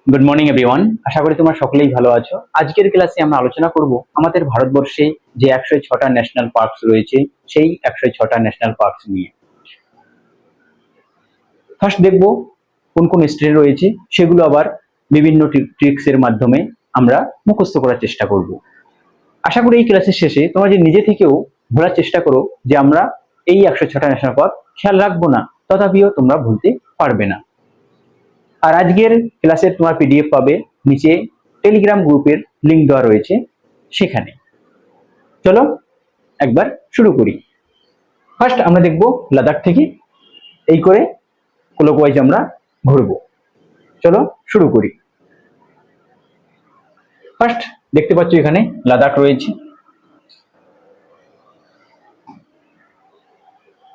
Good morning everyone. আশা করি তোমরা সকলেই ভালো আছো। আজকের ক্লাসে আমরা আলোচনা করব আমাদের ভারতবর্ষে যে 106টা ন্যাশনাল পার্কস রয়েছে সেই 106টা ন্যাশনাল পার্কস নিয়ে। ফার্স্ট দেখব কোন কোন স্টেট রয়েছে, সেগুলো আবার বিভিন্ন ট্রিক্স এর মাধ্যমে আমরা মুখস্থ করার চেষ্টা করব। আশা করি এই ক্লাসের শেষে তোমরা যে নিজে থেকেও ভোলার চেষ্টা করো যে আমরা এই 106টা ন্যাশনাল পার্ক খেয়াল রাখবো না, তথাপিও তোমরা ভুলতে পারবে না। আর আজকের ক্লাসের তোমার পিডিএফ পাবে নিচে টেলিগ্রাম গ্রুপের লিংক দেওয়া রয়েছে সেখানে। চলো একবার শুরু করি। ফার্স্ট আমরা দেখব লাদাখ থেকে, এই করে ক্লকওয়াইজ আমরা ঘুরবো। চলো শুরু করি। ফার্স্ট দেখতে পাচ্ছ এখানে লাদাখ রয়েছে।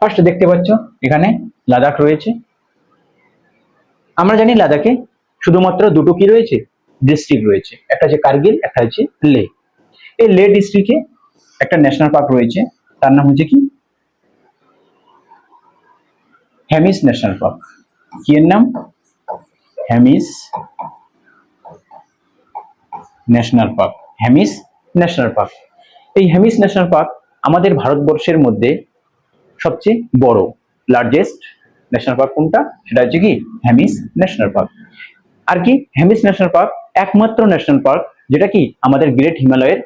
ফার্স্ট দেখতে পাচ্ছ এখানে লাদাখ রয়েছে। আমরা জানি লাদাখে শুধুমাত্র দুটো কি রয়েছে, ডিস্ট্রিক্ট রয়েছে, একটা হচ্ছে কার্গিল, একটা হচ্ছে লে। এই লে ডিস্ট্রিক্টে একটা ন্যাশনাল পার্ক রয়েছে, তার নাম হচ্ছে কি হেমিস ন্যাশনাল পার্ক। কি এর নাম? Hemis national park. Hemis national park. এই হেমিস ন্যাশনাল পার্ক আমাদের ভারতবর্ষের মধ্যে সবচেয়ে বড় লার্জেস্ট ন্যাশনাল পার্ক কোনটা, সেটা হচ্ছে কি হেমিস ন্যাশনাল পার্ক। আর কি হেমিস ন্যাশনাল পার্ক একমাত্র ন্যাশনাল পার্ক যেটা কি আমাদের গ্রেট হিমালয়ের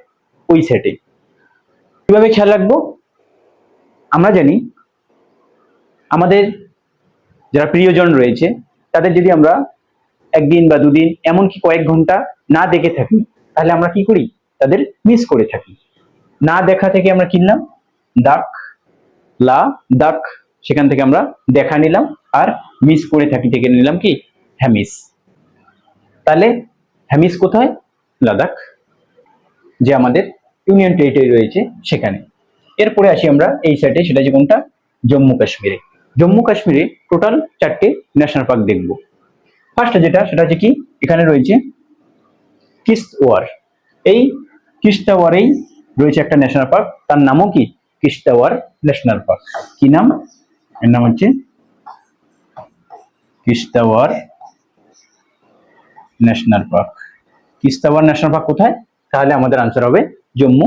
ওই সেটে। কিভাবে খেয়াল রাখবো? আমরা জানি আমাদের যারা প্রিয়জন রয়েছে তাদের যদি আমরা একদিন বা দুদিন এমনকি কয়েক ঘন্টা না দেখে থাকি, তাহলে আমরা কি করি, তাদের মিস করে থাকি। না দেখা থেকে আমরা কিনলাম দাক, লা দাক, সেখান থেকে আমরা দেখা নিলাম, আর মিস করে থাকি থেকে নিলাম কি হেমিস। তাহলে হেমিস কোথায়? লাদাখ, যে আমাদের ইউনিয়ন টেরিটরি রয়েছে সেখানে। এরপরে আসি আমরা এই সাইডে, সেটা যে কোনটা, জম্মু কাশ্মীরে। জম্মু কাশ্মীরে টোটাল 4টে ন্যাশনাল পার্ক দেখবো। ফার্স্ট যেটা, সেটা হচ্ছে কি এখানে রয়েছে কিশ্তওয়ার। এই কিশ্তওয়ারেই রয়েছে একটা ন্যাশনাল পার্ক, তার নামও কি কিশ্তওয়ার ন্যাশনাল পার্ক। কি নাম? এর নাম হচ্ছে Kishtwar national park. Kishtwar national park কোথায়? তাহলে আমাদের আনসার হবে জম্মু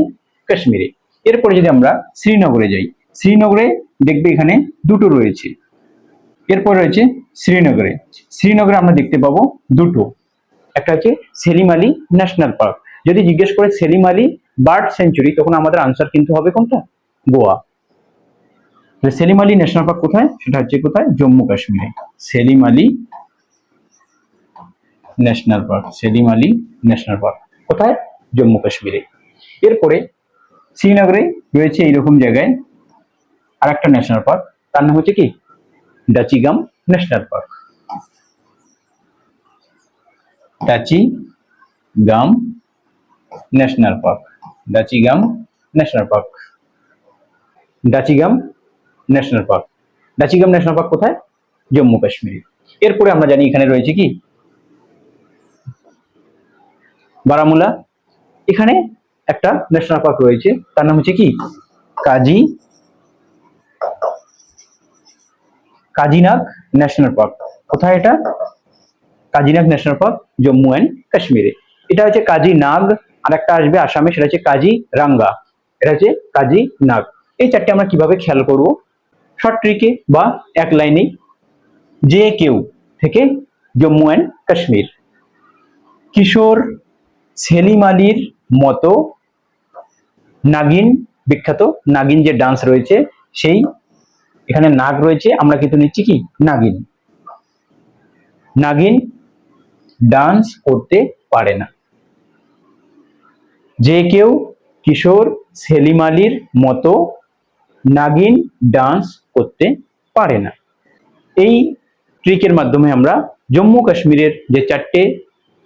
কাশ্মীরে। এরপরে যদি আমরা শ্রীনগরে যাই, শ্রীনগরে দেখবে এখানে দুটো রয়েছে। এরপর রয়েছে শ্রীনগরে। শ্রীনগরে আমরা দেখতে পাবো দুটো, একটা হচ্ছে সেলিম আলী ন্যাশনাল পার্ক। যদি জিজ্ঞেস করে সেলিম আলী বার্ড সেঞ্চুরি, তখন আমাদের আনসার কিন্তু হবে কোনটা, গোয়া। সেলিম আলী ন্যাশনাল পার্ক কোথায়? সেটা হচ্ছে কোথায়, জম্মু কাশ্মীরে। Salim Ali national park, Salim Ali national park কোথায়, জম্মু কাশ্মীরে। এরপরে শ্রীনগরে রয়েছে এইরকম জায়গায় আর একটা ন্যাশনাল পার্ক, তার নাম হচ্ছে কি Dachigam national park. Dachigam national park, Dachigam national park, Dachigam national park. Dachigam national park কোথায়? জম্মু কাশ্মীরে। এরপরে আমরা জানি এখানে রয়েছে কি বারামুলা। এখানে একটা ন্যাশনাল পার্ক রয়েছে, তার নাম হচ্ছে কি কাজিনাগ ন্যাশনাল পার্ক। কোথায় এটা? কাজিনাগ ন্যাশনাল পার্ক, জম্মু অ্যান্ড কাশ্মীরে। এটা হচ্ছে কাজিনাগ। আর একটা আসবে আসামে, সেটা হচ্ছে কাজিরাঙ্গা। এটা হচ্ছে কাজিনাগ। এই চারটে আমরা কিভাবে খেয়াল করব? শর্ট ট্রিকে বা এক লাইনে, যে কেউ থেকে জম্মু অ্যান্ড কাশ্মীর। কিশোর সেলিম আলীর মতো নাগিন, বিখ্যাত নাগিন যে ডান্স রয়েছে, সেই এখানে নাগ রয়েছে, আমরা কিন্তু নিচ্ছি কি নাগিন। নাগিন ডান্স করতে পারে না। যে কেউ কিশোর সেলিম আলীর মতো নাগিন ডান্স করতে পারে না। এই ট্রিকের মাধ্যমে আমরা জম্মু কাশ্মীরের যে 4টে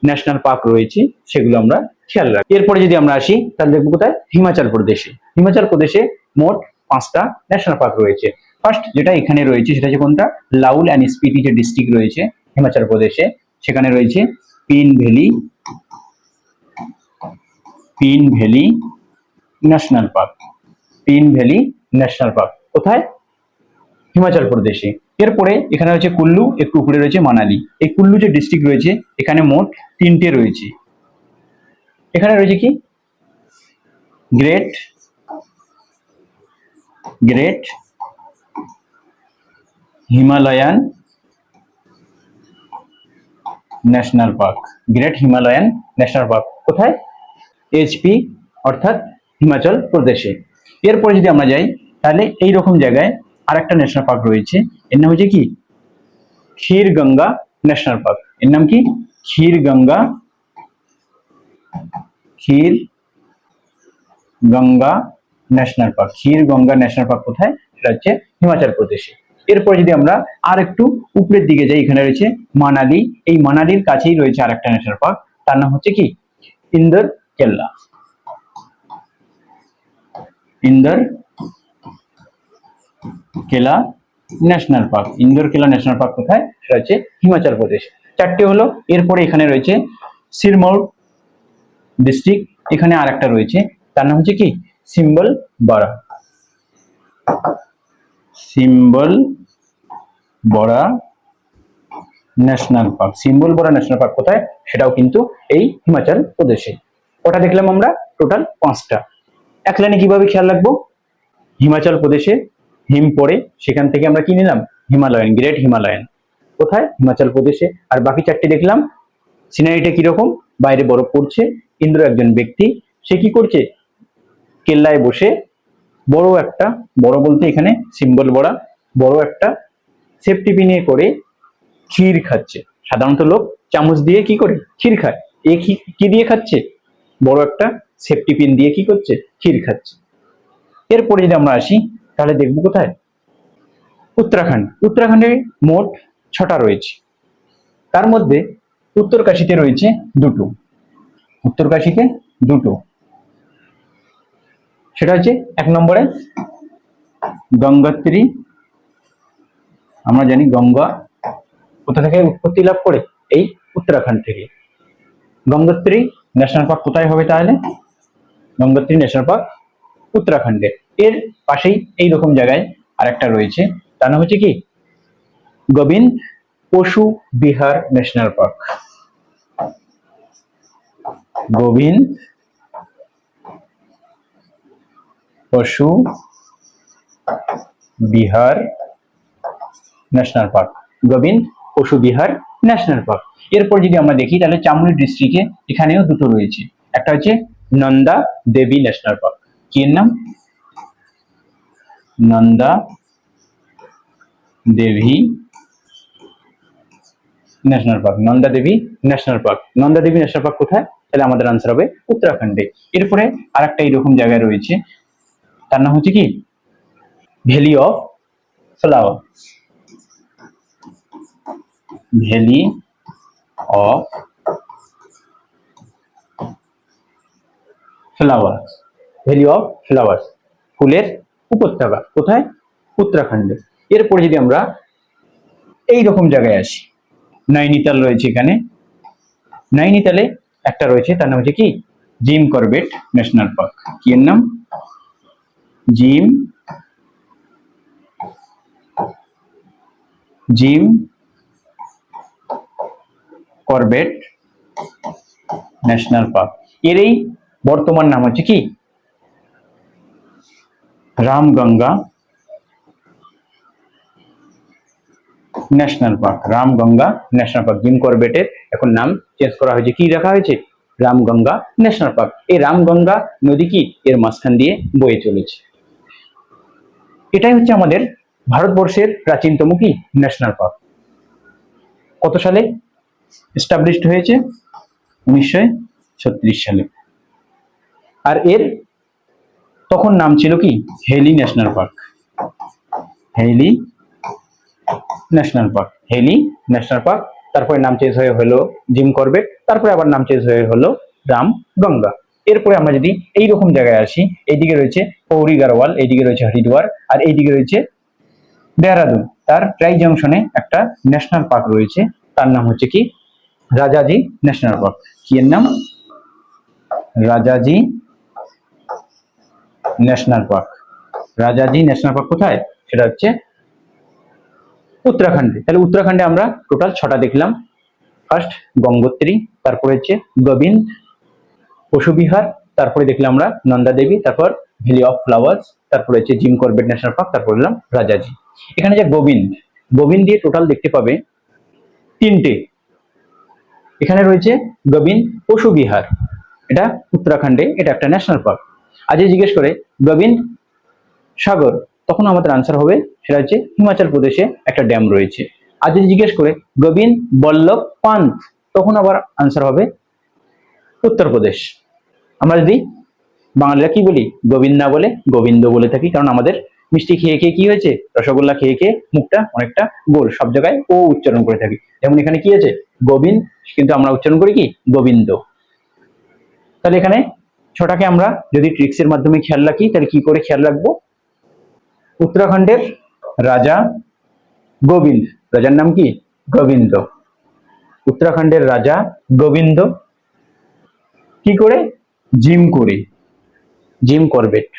ন্যাশনাল পার্ক রয়েছে সেগুলো আমরা খেয়াল রাখি। এরপরে যদি আমরা আসি, তাহলে দেখবো কোথায়, হিমাচল প্রদেশে। হিমাচল প্রদেশে মোট 5টা ন্যাশনাল পার্ক রয়েছে। ফার্স্ট যেটা এখানে রয়েছে সেটা হচ্ছে কোনটা, লাউল অ্যান্ড স্পিতি যে ডিস্ট্রিক্ট রয়েছে হিমাচল প্রদেশে, সেখানে রয়েছে pin valley national park. Pin valley national park কোথায়? হিমাচল প্রদেশে। এরপরে এখানে রয়েছে কুল্লু, একটু উপরে রয়েছে মানালি। এই কুল্লু যে ডিস্ট্রিক্ট রয়েছে এখানে মোট 3টে রয়েছে। এখানে রয়েছে কি great great Himalayan national park. Great Himalayan national park কোথায়? এইচপি অর্থাৎ হিমাচল প্রদেশে। এরপরে যদি আমরা যাই তাহলে এইরকম জায়গায় আরেকটা ন্যাশনাল পার্ক রয়েছে, এর নাম হচ্ছে কি ক্ষীর গঙ্গা ন্যাশনাল পার্ক। এর নাম কি ক্ষীর গঙ্গা ন্যাশনাল পার্ক। ক্ষীর গঙ্গা ন্যাশনাল পার্ক কোথায়? সেটা হচ্ছে হিমাচল প্রদেশে। এরপরে যদি আমরা আর একটু উপরের দিকে যাই, এখানে রয়েছে মানালি। এই মানালির কাছেই রয়েছে আরেকটা ন্যাশনাল পার্ক, তার নাম হচ্ছে কি ইন্দর কেল্লা। ইন্দর কেলা ন্যাশনাল পার্ক। ইন্দোর কেলা ন্যাশনাল পার্ক কোথায়? সেটা হচ্ছে হিমাচল প্রদেশ। 4টে হলো। এরপরে এখানে রয়েছে সিরমৌর ডিস্ট্রিক্ট, এখানে আর একটা রয়েছে, তার নাম হচ্ছে কি symbol Bora. Symbol Bora national park. Symbol Bora national park কোথায়? সেটাও কিন্তু এই হিমাচল প্রদেশে। ওটা দেখলাম আমরা টোটাল 5টা। এক লাইনে কিভাবে খেয়াল রাখবো? হিমাচল প্রদেশে হিম পড়ে, সেখান থেকে আমরা কি নিলাম হিমালয়ান, গ্রেট হিমালয়ান। কোথায়? হিমাচল প্রদেশে। আর বাকি 4টে দেখলাম সিনারিটা কিরকম, বাইরে বরফ পড়ছে, ইন্দ্র একজন ব্যক্তি, সে কি করছে কেল্লায় বসে বড় একটা, বড় বলতে এখানে সিম্বল বড়া, বড় একটা সেফটি পিনে করে ক্ষীর খাচ্ছে। সাধারণত লোক চামচ দিয়ে কি করে ক্ষীর খায়, এ কি দিয়ে খাচ্ছে? বড় একটা সেফটি পিন দিয়ে কি করছে ক্ষীর খাচ্ছে। এরপরে যদি আমরা আসি তাহলে দেখবো কোথায় উত্তরাখণ্ড। উত্তরাখণ্ডে মোট 6টা রয়েছে, তার মধ্যে উত্তরকাশীতে রয়েছে 2টো। উত্তরকাশীতে 2টো, সেটা হচ্ছে 1 নম্বরে গঙ্গোত্রী। আমরা জানি গঙ্গা কোথা থেকে উৎপত্তি লাভ করে? এই উত্তরাখণ্ড থেকে। গঙ্গোত্রী ন্যাশনাল পার্ক কোথায় হবে তাহলে? গঙ্গোত্রী ন্যাশনাল পার্ক উত্তরাখণ্ডে। এর পাশেই এইরকম জায়গায় আরেকটা রয়েছে, তার নাম হচ্ছে কি গোবিন্দ পশু বিহার ন্যাশনাল পার্ক। গোবিন্দ পশু বিহার ন্যাশনাল পার্ক। গোবিন্দ পশু বিহার ন্যাশনাল পার্ক। এরপর যদি আমরা দেখি তাহলে চামোলি ডিস্ট্রিক্টে এখানেও 2টো রয়েছে, একটা হচ্ছে নন্দা দেবী ন্যাশনাল পার্ক। কি এর নাম? Nanda Devi national park. Nanda Devi national park. Nanda Devi national park কোথায়? তাহলে আমাদের আনসার হবে উত্তরাখণ্ডে। এরপরে আরেকটা এইরকম জায়গায় রয়েছে, তার নাম হচ্ছে কি valley of flower. Valley of flowers. Valley of flowers, ফুলের উপত্যকা। কোথায়? উত্তরাখণ্ডে। এরপরে যদি আমরা এইরকম জায়গায় আসি, নৈনিতাল রয়েছে এখানে। নৈনিতালে একটা রয়েছে, তার নাম হচ্ছে কি জিম করবেট ন্যাশনাল পার্ক। কি এর নাম? Jim Corbett national park. এর এই বর্তমান নাম হচ্ছে কি Ramganga national park. Ramganga national park. Jim করবেটের এখন নাম চেঞ্জ করা হয়েছে, কি রাখা হয়েছে রামগঙ্গা ন্যাশনাল পার্ক। এই রামগঙ্গা নদী কি এর মাঝখান দিয়ে বয়ে চলেছে। এটাই হচ্ছে আমাদের ভারতবর্ষের প্রাচীনতম কি ন্যাশনাল পার্ক। কত সালে এস্টাবলিশড হয়েছে? 1936 সালে। আর এর তখন নাম ছিল কি Hailey national park. Hailey national park. Hailey national park. তারপরে নাম চেঞ্জ হয়ে হলো জিম করবেট, তারপরে আবার নাম চেঞ্জ হয়ে হলো রামগঙ্গা। এরপরে আমরা যদি এইরকম জায়গায় আসি, এইদিকে রয়েছে পৌরি গারওয়াল, এইদিকে রয়েছে হরিদ্বার, আর এইদিকে রয়েছে দেহরাদুন। তার ট্রাই জংশনে একটা ন্যাশনাল পার্ক রয়েছে, তার নাম হচ্ছে কি রাজাজি ন্যাশনাল পার্ক। কি এর নাম? Rajaji national park. Rajaji national park কোথায়? সেটা হচ্ছে উত্তরাখণ্ডে। তাহলে উত্তরাখণ্ডে আমরা টোটাল 6টা দেখলাম। ফার্স্ট গঙ্গোত্রী, তারপরে হচ্ছে গোবিন্দ, পশুবিহার, তারপরে দেখলাম আমরা নন্দা দেবী, তারপর ভ্যালি অফ ফ্লাওয়ার্স, তারপরে হচ্ছে জিম করবেট ন্যাশনাল পার্ক, তারপর দেখলাম রাজাজি। এখানে যে গোবিন্দ, গোবিন্দ দিয়ে টোটাল দেখতে পাবে 3টে। এখানে রয়েছে গোবিন্দ পশু বিহার, এটা উত্তরাখণ্ডে, এটা একটা ন্যাশনাল পার্ক। আজ জিজ্ঞেস করে গোবিন্দ সাগর, তখন আমাদের আনসার হবে সেটা হচ্ছে হিমাচল প্রদেশে একটা ড্যাম রয়েছে। আর যদি জিজ্ঞেস করে গোবিন্দ বল্লভ পান্থ, তখন আবার আনসার হবে উত্তরপ্রদেশ। আমরা যদি বাঙালিরা কি বলি, গোবিন্দ না বলে গোবিন্দ বলে থাকি, কারণ আমাদের মিষ্টি খেয়ে খেয়ে কি হয়েছে, রসগোল্লা খেয়ে খেয়ে মুখটা অনেকটা গোল, সব জায়গায় ও উচ্চারণ করে থাকি। যেমন এখানে কি আছে গোবিন্দ, কিন্তু আমরা উচ্চারণ করি কি গোবিন্দ। তাহলে এখানে 6টাকে আমরা যদি ট্রিক্সের মাধ্যমে খেয়াল রাখি, তাহলে কি করে খেয়াল রাখবো? উত্তরাখণ্ডের রাজা গোবিন্দ, রাজার নাম কি গোবিন্দ। উত্তরাখণ্ডের রাজা গোবিন্দ কি করে? জিম করে, জিম করবেট,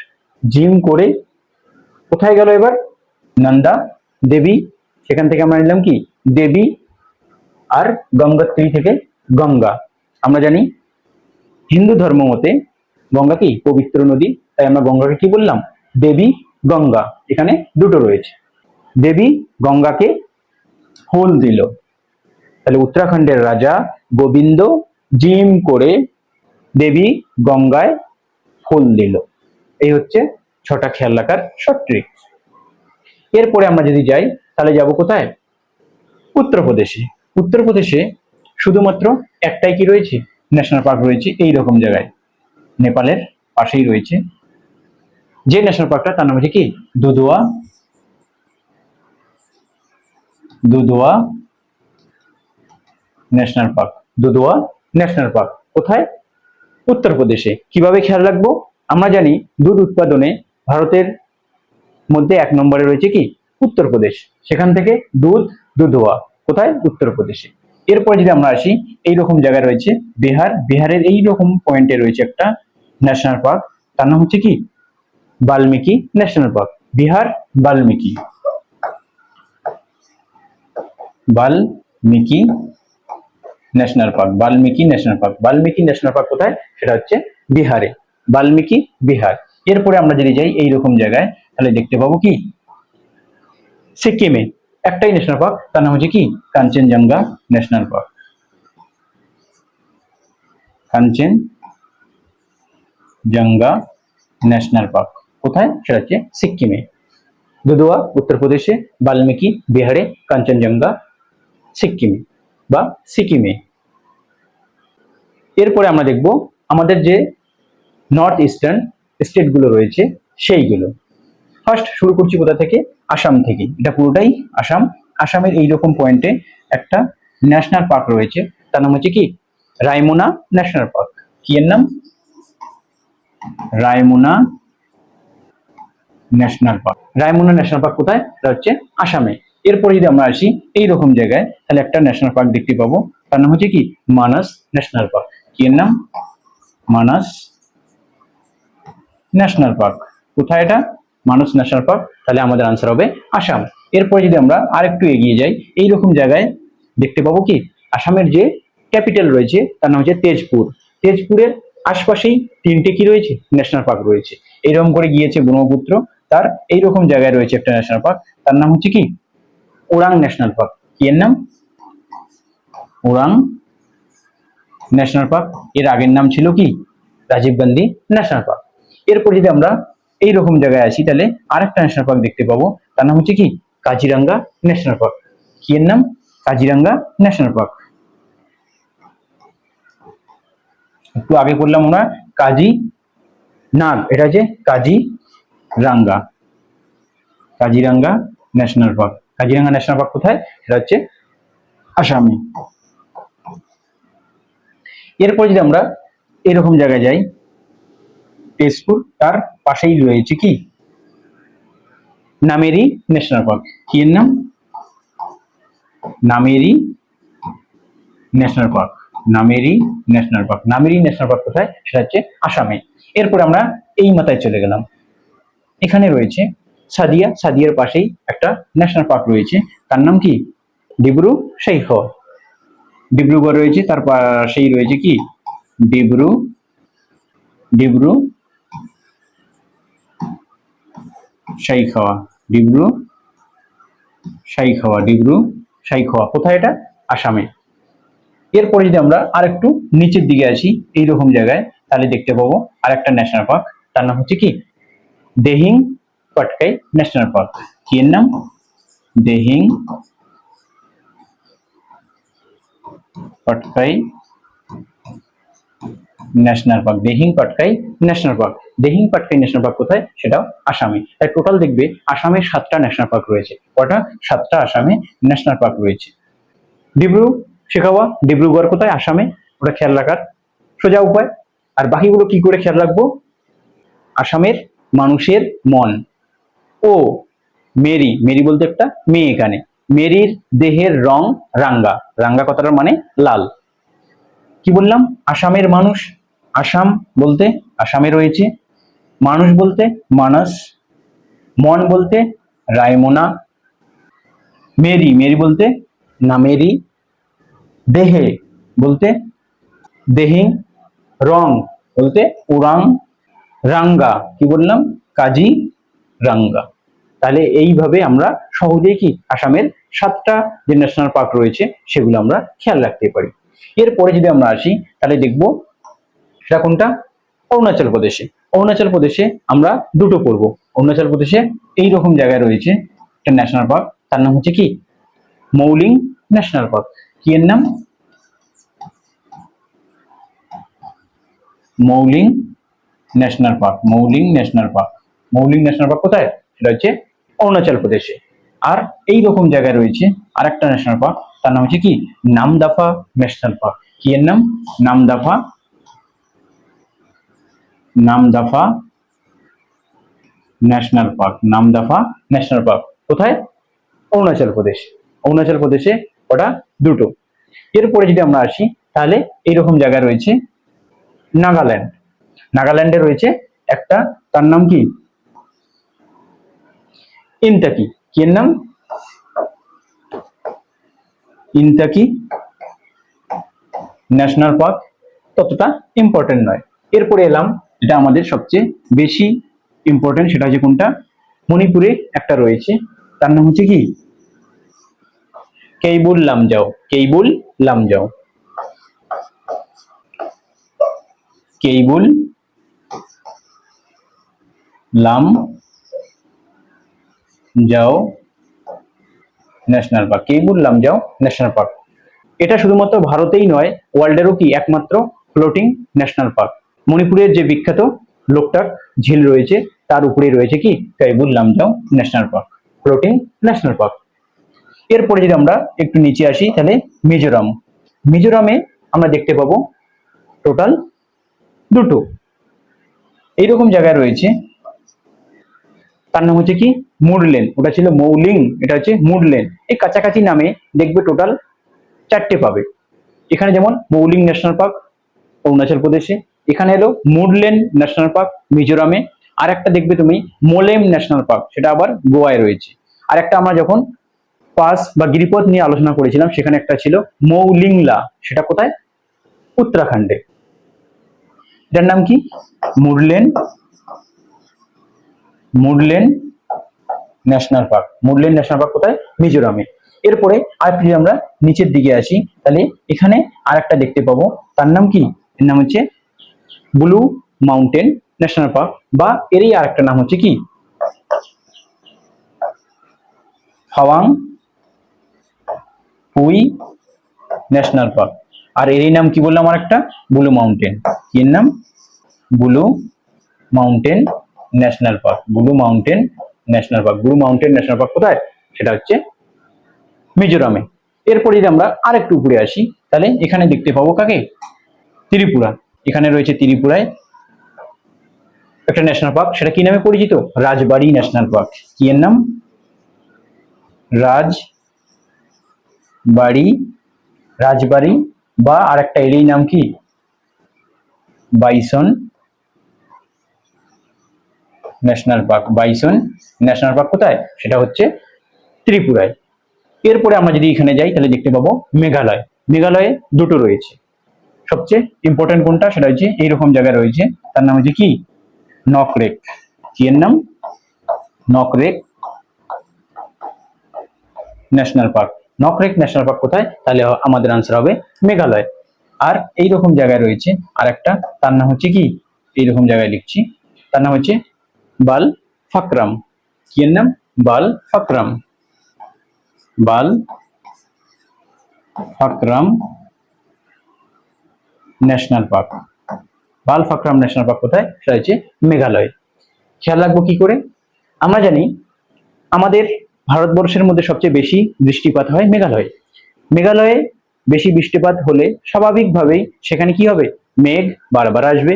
জিম করে কোথায় গেল এবার? নন্দা দেবী, সেখান থেকে আমরা নিলাম কি দেবী, আর গঙ্গোত্রী থেকে গঙ্গা। আমরা জানি হিন্দু ধর্ম মতে গঙ্গা কি পবিত্র নদী, তাই আমরা গঙ্গাকে কি বললাম? দেবী গঙ্গা। এখানে দুটো রয়েছে, দেবী গঙ্গাকে ফুল দিল। তাহলে উত্তরাখণ্ডের রাজা গোবিন্দ জিম করে দেবী গঙ্গায় ফুল দিল। এই হচ্ছে 6টা খেয়াল রাখার শর্ট ট্রিক। এরপরে আমরা যদি যাই, তাহলে যাব কোথায়? উত্তরপ্রদেশে। উত্তরপ্রদেশে শুধুমাত্র একটাই কি রয়েছে? ন্যাশনাল পার্ক রয়েছে এই রকম জায়গায়, নেপালের পাশেই রয়েছে। যে ন্যাশনাল পার্কটা, তার নাম হচ্ছে কি Dudhwa, Dudhwa national park. Dudhwa national park কোথায়? উত্তরপ্রদেশে। কিভাবে খেয়াল রাখবো? আমরা জানি দুধ উৎপাদনে ভারতের মধ্যে 1 নম্বরে রয়েছে কি উত্তরপ্রদেশ, সেখান থেকে দুধ, দুধওয়া কোথায়? উত্তরপ্রদেশে। এরপর যদি আমরা আসি, এইরকম জায়গায় রয়েছে বিহার, বিহারের এইরকম পয়েন্টে রয়েছে একটা ন্যাশনাল পার্ক, তার নাম হচ্ছে কি Valmiki national park. Bihar Valmiki, Valmiki national park, Valmiki national park. Valmiki national park কোথায়? সেটা হচ্ছে বিহারে, বাল্মীকি বিহার। এরপরে আমরা যদি যাই এইরকম জায়গায়, তাহলে দেখতে পাবো কি সিকিমে একটাই ন্যাশনাল পার্ক, তার নাম হচ্ছে কি Kanchenjunga national park. Kanchenjunga national park কোথায়? সেটা হচ্ছে সিকিমে। দুধওয়া উত্তরপ্রদেশে, বাল্মীকি বিহারে, কাঞ্চনজঙ্ঘা সিকিমে বা সিকিমে। এরপরে আমরা দেখব আমাদের যে নর্থ ইস্টার্ন স্টেট গুলো রয়েছে সেইগুলো। ফার্স্ট শুরু করছি কোথা থেকে? আসাম থেকে। এটা পুরোটাই আসাম। আসামের এইরকম পয়েন্টে একটা ন্যাশনাল পার্ক রয়েছে, তার নাম হচ্ছে কি রায়মনা ন্যাশনাল পার্ক। কি এর নাম? রায়মনা ন্যাশনাল পার্ক। রায়মনা ন্যাশনাল পার্ক কোথায়? এটা হচ্ছে আসামে। এরপরে যদি আমরা আসি এইরকম জায়গায়, তাহলে একটা ন্যাশনাল পার্ক দেখতে পাবো, তার নাম হচ্ছে কি মানস ন্যাশনাল পার্ক। কি এর নাম? মানস ন্যাশনাল পার্ক। কোথায় এটা? মানস ন্যাশনাল পার্ক। তাহলে আমাদের আনসার হবে আসাম। এরপরে যদি আমরা আরেকটু এগিয়ে যাই, এইরকম জায়গায় দেখতে পাবো কি আসামের যে ক্যাপিটাল রয়েছে তার নাম হচ্ছে তেজপুর। তেজপুরের আশপাশেই 3টে কি রয়েছে? ন্যাশনাল পার্ক রয়েছে। এইরকম করে গিয়েছে ব্রহ্মপুত্র, তার এইরকম জায়গায় রয়েছে একটা ন্যাশনাল পার্ক, তার নাম হচ্ছে কি ওরাং ন্যাশনাল পার্ক। কি এর নাম? Orang national park. এর আগের নাম ছিল কি রাজীব গান্ধী ন্যাশনাল পার্ক। এরপর যদি আমরা এইরকম জায়গায় আসি, তাহলে আরেকটা ন্যাশনাল পার্ক দেখতে পাবো, তার নাম হচ্ছে কি কাজিরাঙ্গা ন্যাশনাল পার্ক। কি এর নাম? Kaziranga national park. একটু আগে বললাম আমরা কাজি নাগ, এটা হচ্ছে Kaziranga, Kaziranga national park. Kaziranga national park কোথায়? এটা হচ্ছে আসামে। এরপর যদি আমরা এরকম জায়গায় যাই, তেজপুর, তার পাশেই রয়েছে কি নামেরি ন্যাশনাল পার্ক। কি এর নাম? Nameri national park. Nameri national park. Nameri national park কোথায়? সেটা হচ্ছে আসামে। এরপর আমরা এই মাথায় চলে গেলাম, এখানে রয়েছে সাদিয়ার পাশেই একটা ন্যাশনাল পার্ক রয়েছে, তার নাম কি? ডিব্রু সৈখোয়া। ডিব্রুগড় রয়েছে, তার পাশেই রয়েছে কি? ডিব্রু ডিব্রু সৈখোয়া। ডিব্রু সৈখোয়া কোথায়? এটা আসামে। এরপরে যদি আমরা আরেকটু নিচের দিকে আসি এইরকম জায়গায়, তাহলে দেখতে পাবো আরেকটা ন্যাশনাল পার্ক, তার নাম হচ্ছে কি? Dihing Patkai national park. কি এর নাম? Dihing Patkai national park. Dihing Patkai national park. Dihing Patkai national park কোথায়? সেটাও আসামে। তাই টোটাল দেখবে আসামে 7টা ন্যাশনাল পার্ক রয়েছে। কটা? 7টা আসামে ন্যাশনাল পার্ক রয়েছে। ডিব্রু সৈখোয়া, ডিব্রুগড় কোথায়? আসামে। ওটা খেয়াল রাখার সোজা উপায়। আর বাকিগুলো কি করে খেয়াল রাখবো? আসামের মানুষের মন ও মেরি, মেরি বলতে একটা মেয়ে, এখানে মেরির দেহের রং রাঙ্গা। রাঙ্গা কথাটার মানে লাল। কি বললাম? আসামের মানুষ, আসাম বলতে আসামে রয়েছে, মানুষ বলতে মানস, মন বলতে রায়মোনা, মেরি, মেরি বলতে নামেরি, দেহে বলতে দেহিং, রং বলতে উরাং, রাঙ্গা কি বললাম? কাজি রাঙ্গা। তাহলে এইভাবে আমরা সহজেই কি আসামের 7টা যে ন্যাশনাল পার্ক রয়েছে সেগুলো আমরা খেয়াল রাখতে পারি। এরপরে যদি আমরা আসি তাহলে দেখব সেটা কোনটা? অরুণাচল প্রদেশে। অরুণাচল প্রদেশে আমরা দুটো করব। অরুণাচল প্রদেশে এইরকম জায়গায় রয়েছে একটা ন্যাশনাল পার্ক, তার নাম হচ্ছে কি? Mouling national park. কি এর নাম? Mouling national park. Mouling national park. Mouling national park কোথায়? সেটা হচ্ছে অরুণাচল প্রদেশে। আর এই রকম জায়গায় রয়েছে আরেকটা ন্যাশনাল পার্ক, তার নাম হচ্ছে কি? Namdapha national park. কি এর নাম? Namdapha national park. Namdapha national park কোথায়? অরুণাচল প্রদেশ। অরুণাচল প্রদেশে ওটা দুটো। এরপরে যদি আমরা আসি তাহলে এইরকম জায়গা রয়েছে নাগাল্যান্ড। নাগাল্যান্ডে রয়েছে একটা, তার নাম কি? ইনতাকি। কি এর নাম? ইনতাকি ন্যাশনাল পার্ক। ততটা ইম্পর্টেন্ট নয়। এরপরে এলাম যেটা আমাদের সবচেয়ে বেশি ইম্পর্টেন্ট, সেটা হচ্ছে কোনটা? মণিপুরে একটা রয়েছে, তার নাম হচ্ছে কি? Keibul Lamjao. Keibul Lamjao. Keibul Lamjao national park. Keibul Lamjao national park. এটা শুধুমাত্র ভারতেই নয়, ওয়ার্ল্ডেরও কি একমাত্র ফ্লোটিং ন্যাশনাল পার্ক। মণিপুরের যে বিখ্যাত লোকটাক ঝিল রয়েছে তার উপরেই রয়েছে কি? Keibul Lamjao national park, floating national park. এরপরে যদি আমরা একটু নিচে আসি তাহলে মিজোরাম। মিজোরামে আমরা দেখতে পাবো টোটাল দুটো এইরকম জায়গায় রয়েছে, তার নাম হচ্ছে কি? মুডলেন। ওটা ছিল মৌলিং, এটা হচ্ছে মুডলেন। এই কাছাকাছি নামে দেখবে টোটাল 4টে পাবে। এখানে যেমন মৌলিং ন্যাশনাল পার্ক অরুণাচল প্রদেশে, এখানে এলো মুডলেন ন্যাশনাল পার্ক মিজোরামে, আর একটা দেখবে তুমি মোলেম ন্যাশনাল পার্ক, সেটা আবার গোয়ায় রয়েছে। আর একটা আমরা যখন পাস বা গিরিপথ নিয়ে আলোচনা করেছিলাম সেখানে একটা ছিল মৌলিংলা, সেটা কোথায়? উত্তরাখণ্ডে। এটার নাম কি? মুডলেন ন্যাশনাল পার্ক। মুডলেন ন্যাশনাল পার্ক কোথায়? মিজোরামে। এরপরে আর যদি আমরা নিচের দিকে আসি তাহলে এখানে আরেকটা দেখতে পাবো, তার নাম কি? এর নাম হচ্ছে ব্লু মাউন্টেন ন্যাশনাল পার্ক, বা এরই আরেকটা নাম হচ্ছে কি? হাওয়াং পুই ন্যাশনাল পার্ক। আর এরই নাম কি বললাম? আরেকটা ব্লু মাউন্টেন। এর নাম blue mountain national park. Blue mountain national park. Blue mountain national park কোথায়? সেটা হচ্ছে মিজোরামে। এরপর যদি আমরা আরেকটু উপরে আসি তাহলে এখানে দেখতে পাবো কাকে? ত্রিপুরা। এখানে রয়েছে ত্রিপুরায় একটা ন্যাশনাল পার্ক, সেটা কি নামে পরিচিত? রাজবাড়ি ন্যাশনাল পার্ক। কি এর নাম? রাজবাড়ি, বা আরেকটা এরই নাম কি? Bison national park, bison national park কোথায়, সেটা হচ্ছে ত্রিপুরায়। এরপরে আমরা যদি এখানে যাই তাহলে দেখতে পাবো মেঘালয়। মেঘালয়ে দুটো রয়েছে, সবচেয়ে ইম্পর্টেন্ট কোনটা সেটা হচ্ছে এইরকম জায়গায় রয়েছে, তার নাম হচ্ছে কি নকরেক। কি এর নাম, Nokrek national park. Nokrek national park কোথায়, তাহলে আমাদের আনসার হবে মেঘালয়। আর এইরকম জায়গায় রয়েছে আর একটা, তার নাম হচ্ছে কি, এইরকম জায়গায় লিখছি, তার নাম হচ্ছে বাল ফাকরাম। কি এর নাম, বাল ফাকরাম। বাল ফাকরাম ন্যাশনাল পার্ক। বাল ফাকরাম ন্যাশনাল পার্ক কোথায়, সেটা হচ্ছে মেঘালয়। খেয়াল রাখবো কি করে, আমরা জানি আমাদের ভারতবর্ষের মধ্যে সবচেয়ে বেশি বৃষ্টিপাত হয় মেঘালয়ে। মেঘালয়ে বেশি বৃষ্টিপাত হলে স্বাভাবিকভাবেই সেখানে কি হবে, মেঘ বারবার আসবে।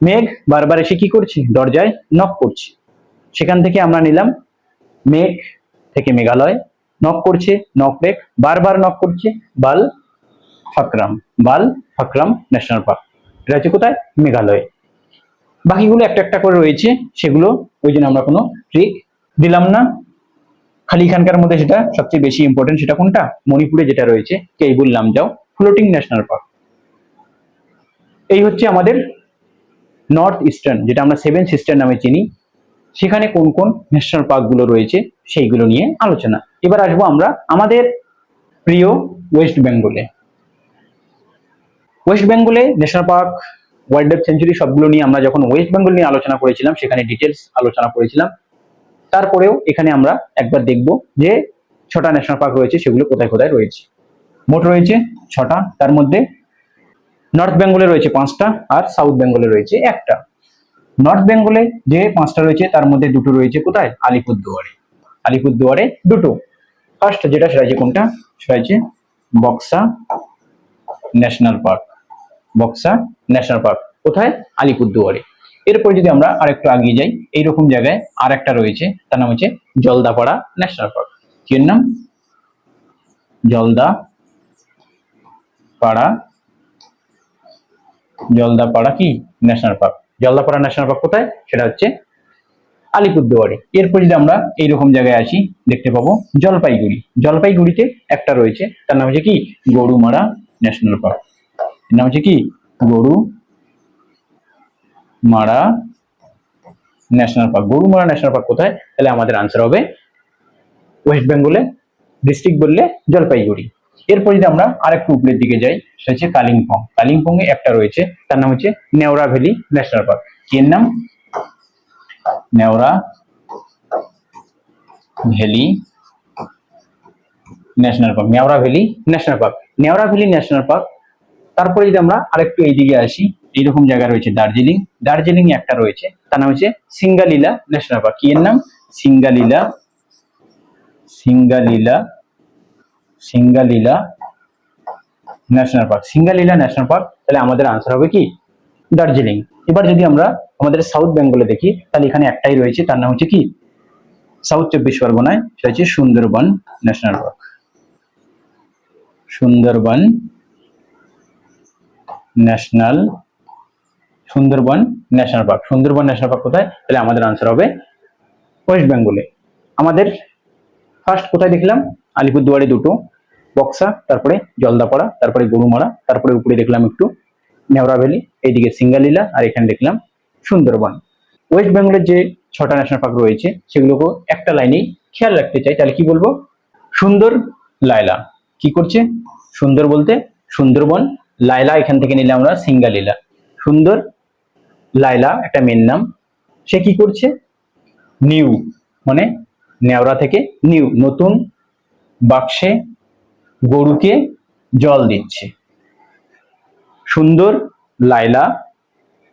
মেঘ বারবার এসে কি করছে, দরজায় নক করছে। সেখান থেকে আমরা নিলাম মেঘ থেকে মেঘালয়, নক করছে, নকরেক বারবার নক করছে, বাল ফাকরাম। বাল ফাকরাম ন্যাশনাল পার্ক, এটা হচ্ছে কোথায়, মেঘালয়। বাকিগুলো একটা একটা করে রয়েছে, সেগুলো ওই জন্য আমরা কোনো ট্রিক দিলাম না। খালি এখানকার মধ্যে যেটা সবচেয়ে বেশি ইম্পর্টেন্ট সেটা কোনটা, মণিপুরে যেটা রয়েছে Keibul Lamjao floating national park. এই হচ্ছে আমাদের নর্থ ইস্টার্ন, যেটা আমরা সেভেন সিস্টার নামে চিনি, সেখানে কোন কোন ন্যাশনাল পার্ক গুলো রয়েছে সেইগুলো নিয়ে আলোচনা। এবার আসবো আমরা আমাদের প্রিয় ওয়েস্ট বেঙ্গলে। ওয়েস্ট বেঙ্গলে national park, wild life century সবগুলো নিয়ে আমরা যখন ওয়েস্ট বেঙ্গল নিয়ে আলোচনা করেছিলাম সেখানে ডিটেলস আলোচনা করেছিলাম। তারপরেও এখানে আমরা একবার দেখব যে 6টা ন্যাশনাল পার্ক রয়েছে সেগুলো কোথায় কোথায় রয়েছে। মোট রয়েছে 6টা, তার মধ্যে নর্থ বেঙ্গলে রয়েছে 5টা আর সাউথ বেঙ্গলে রয়েছে 1টা। নর্থ বেঙ্গলে যে 5টা রয়েছে তার মধ্যে 2টো রয়েছে কোথায়, আলিপুরদুয়ারে। আলিপুরদুয়ারে 2টো। ফার্স্ট যেটা সেটা হচ্ছে কোনটা, সেটা হচ্ছে Buxa national park. Buxa national park কোথায়, আলিপুরদুয়ারে। এরপর যদি আমরা আরেকটু এগিয়ে যাই, এইরকম জায়গায় আর একটা রয়েছে, তার নাম হচ্ছে জলদাপাড়া ন্যাশনাল পার্ক। কি এর নাম, জলদাপাড়া। জলদাপাড়া কি national park. Jaldapara national park কোথায়, সেটা হচ্ছে আলিপুরদুয়ারে। এরপর যদি আমরা এইরকম জায়গায় আসি দেখতে পাবো জলপাইগুড়ি। জলপাইগুড়িতে একটা রয়েছে, তার নাম হচ্ছে কি গরুমারা ন্যাশনাল পার্ক। এর নাম হচ্ছে কি Gorumara national park. Gorumara national park কোথায়, তাহলে আমাদের আনসার হবে ওয়েস্ট বেঙ্গলে ডিস্ট্রিক্ট বললে জলপাইগুড়ি। এরপর যদি আমরা আরেকটু উপরের দিকে যাই সেটা হচ্ছে কালিম্পং। কালিম্পং এ একটা রয়েছে, তার নাম হচ্ছে নেওরা ভ্যালি ন্যাশনাল পার্ক। কি এর নাম, Neora valley national park. Neora valley national park, Neora valley national park. তারপরে যদি আমরা আরেকটু এইদিকে আসি, এইরকম জায়গা রয়েছে দার্জিলিং। দার্জিলিং এ একটা রয়েছে, তার নাম হচ্ছে সিঙ্গালীলা ন্যাশনাল পার্ক। কি এর নাম, Singalila. Singalila, Singalila national park. Singalila national park, তাহলে আমাদের আনসার হবে কি দার্জিলিং। এবার যদি আমরা আমাদের সাউথ বেঙ্গলে দেখি তাহলে এখানে একটাই রয়েছে, তার নাম হচ্ছে কি সাউথ 24 পরগনায়, সেটা হচ্ছে Sundarban national park. Sundarban national, Sundarban national park. Sundarban national park কোথায়, তাহলে আমাদের আনসার হবে ওয়েস্ট বেঙ্গলে। আমাদের ফার্স্ট কোথায় দেখলাম, আলিপুরদুয়ারে 2টো, বক্সা, তারপরে জলদাপাড়া, তারপরে গরুমারা, তারপরে উপরে দেখলাম একটু নেওরা ভ্যালি, এইদিকে সিঙ্গালীলা, আর এখানে দেখলাম সুন্দরবন। ওয়েস্ট বেঙ্গলের যে 6টা ন্যাশনাল পার্ক রয়েছে সেগুলোকে একটা লাইনেই খেয়াল রাখতে চাই, তাহলে কি বলবো, সুন্দর লায়লা। কি করছে, সুন্দর বলতে সুন্দরবন, লায়লা এখান থেকে নিলে আমরা সিঙ্গালীলা। সুন্দর লায়লা একটা মেন নাম, সে কি করছে, নিউ মানে নেওরা থেকে নিউ, নতুন বাক্সে গরুকে জল দিচ্ছে। সুন্দর লায়লা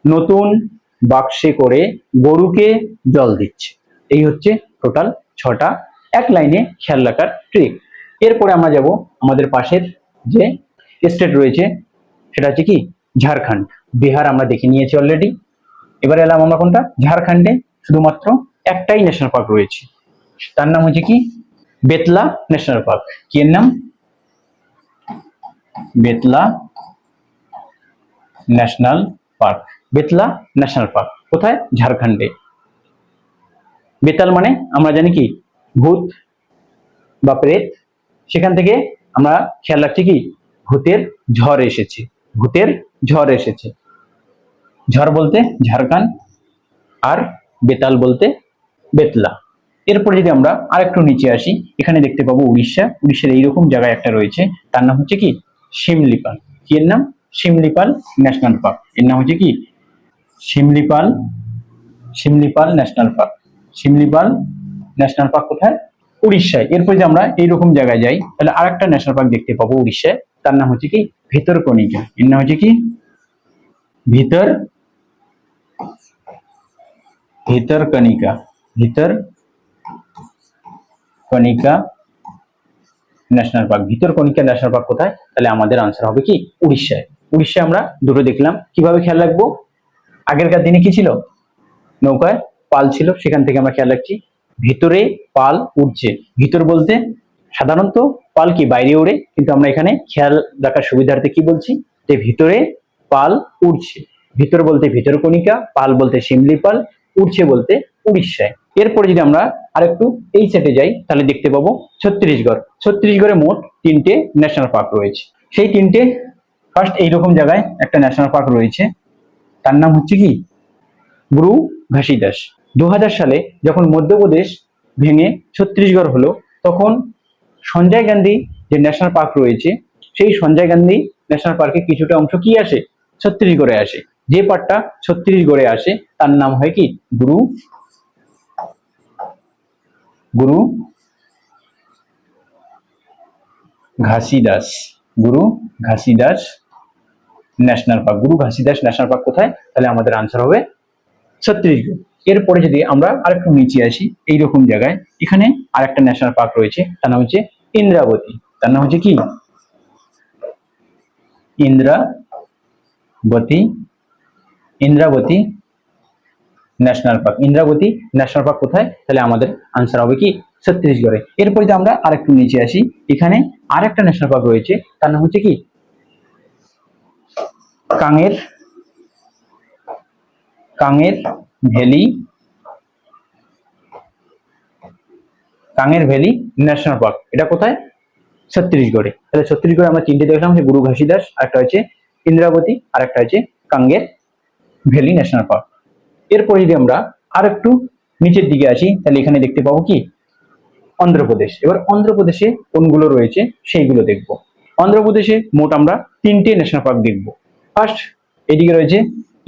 নতুন বাক্সে করে গরুকে জল দিচ্ছে। এই হচ্ছে টোটাল 6টা এক লাইনে খেয়াল রাখার ট্রিক। এরপরে আমরা যাব আমাদের পাশের যে স্টেট রয়েছে সেটা হচ্ছে কি ঝাড়খণ্ড। বিহার আমরা দেখে নিয়েছি অলরেডি। এবার এলাম আমরা কোনটা, ঝাড়খণ্ডে শুধুমাত্র একটাই ন্যাশনাল পার্ক রয়েছে, তার নাম হচ্ছে কি বেতলা ন্যাশনাল পার্ক। কি এর নাম, Betla national park. Betla national park কোথায়, ঝাড়খণ্ডে। বেতাল মানে আমরা জানি কি ভূত বা প্রেত, সেখান থেকে আমরা খেয়াল রাখছি কি ভূতের ঝড় এসেছে, ভূতের ঝড় এসেছে। ঝড় বলতে ঝাড়খান্ড, আর বেতাল বলতে বেতলা। এরপরে যদি আমরা আরেকটু নিচে আসি, এখানে দেখতে পাবো উড়িষ্যা। উড়িষ্যার এইরকম জায়গায় একটা রয়েছে, তার নাম হচ্ছে কি শিমলিপাল। কি এর নাম? Similipal national park. এর নাম হচ্ছে কি Similipal, Similipal national park. Similipal national park কোথায়? উড়িষ্যায়। এরপরে যদি আমরা এইরকম জায়গায় যাই, তাহলে আরেকটা ন্যাশনাল পার্ক দেখতে পাবো উড়িষ্যায়, তার নাম হচ্ছে কি ভিতরকনিকা। এর নাম হচ্ছে কি Bhitarkanika, Bhitarkanika national park. Bhitarkanika national park কোথায়? তাহলে আমাদের আনসার হবে কি উড়িষ্যায়। উড়িষ্যায় আমরা দুটো দেখলাম। কিভাবে খেয়াল রাখবো? আগেরকার দিনে কি ছিল? নৌকায় পাল ছিল, সেখান থেকে আমরা খেয়াল রাখছি ভিতরে পাল উঠছে। ভিতর বলতে সাধারণত পাল কি বাইরে ওড়ে, কিন্তু আমরা এখানে খেয়াল রাখার সুবিধার্থে কি বলছি যে ভিতরে পাল উঠছে। ভিতর বলতে ভিতরকনিকা, পাল বলতে শিমলিপাল, উঠছে বলতে উড়িষ্যায়। এরপরে যদি আমরা আরেকটু এই সেটে যাই, তাহলে দেখতে পাবো ছত্তিশগড়। ছত্তিশগড়ে মোট 3টে ন্যাশনাল পার্ক রয়েছে। সেই 3টে, ফার্স্ট এইরকম জায়গায় একটা ন্যাশনাল পার্ক রয়েছে, তার নাম হচ্ছে কি গুরু ঘাসিদাস। 2000 সালে যখন মধ্যপ্রদেশ ভেঙে ছত্তিশগড় হলো, তখন সঞ্জয় গান্ধী যে ন্যাশনাল পার্ক রয়েছে, সেই সঞ্জয় গান্ধী ন্যাশনাল পার্কে কিছুটা অংশ কি আসে? ছত্তিশগড়ে আসে। যে পার্টটা ছত্তিশগড়ে আসে তার নাম হয় কি গুরু গুরু ঘাসিদাস, গুরু ঘাসিদাস ন্যাশনাল পার্ক। গুরু ঘাসিদাস ন্যাশনাল পার্ক কোথায়? তাহলে আমাদের আনসার হবে ছত্তিশগড়। এরপরে যদি আমরা আরেকটু নিচে আসি, এইরকম জায়গায় এখানে আরেকটা ন্যাশনাল পার্ক রয়েছে, তার নাম হচ্ছে ইন্দ্রাবতী। তার নাম হচ্ছে কি Indravati, Indravati national park. Indravati national park কোথায়? তাহলে আমাদের আনসার হবে কি ছত্তিশগড়ে। এরপরে যদি আমরা আরেকটু নিচে আসি, এখানে আরেকটা ন্যাশনাল পার্ক রয়েছে, তার নাম হচ্ছে কি কাঙের, কাঙের ভ্যালি, কাঙের ভ্যালি ন্যাশনাল পার্ক। এটা কোথায়? ছত্তিশগড়ে। তাহলে ছত্তিশগড়ে আমরা 3টে দেখলাম, যে গুরু ঘাসিদাস, আরেকটা হচ্ছে ইন্দ্রাবতী, আর একটা হচ্ছে কাঙ্গের ভ্যালি ন্যাশনাল পার্ক। এরপর যদি আমরা আরেকটু নিচের দিকে আসি, তাহলে এখানে দেখতে পাবো কি অন্ধ্রপ্রদেশ। এবার অন্ধ্রপ্রদেশে কোনগুলো রয়েছে সেইগুলো দেখব। অন্ধ্রপ্রদেশে মোট আমরা 3টে ন্যাশনাল পার্ক দেখব। ফার্স্ট এদিকে রয়েছে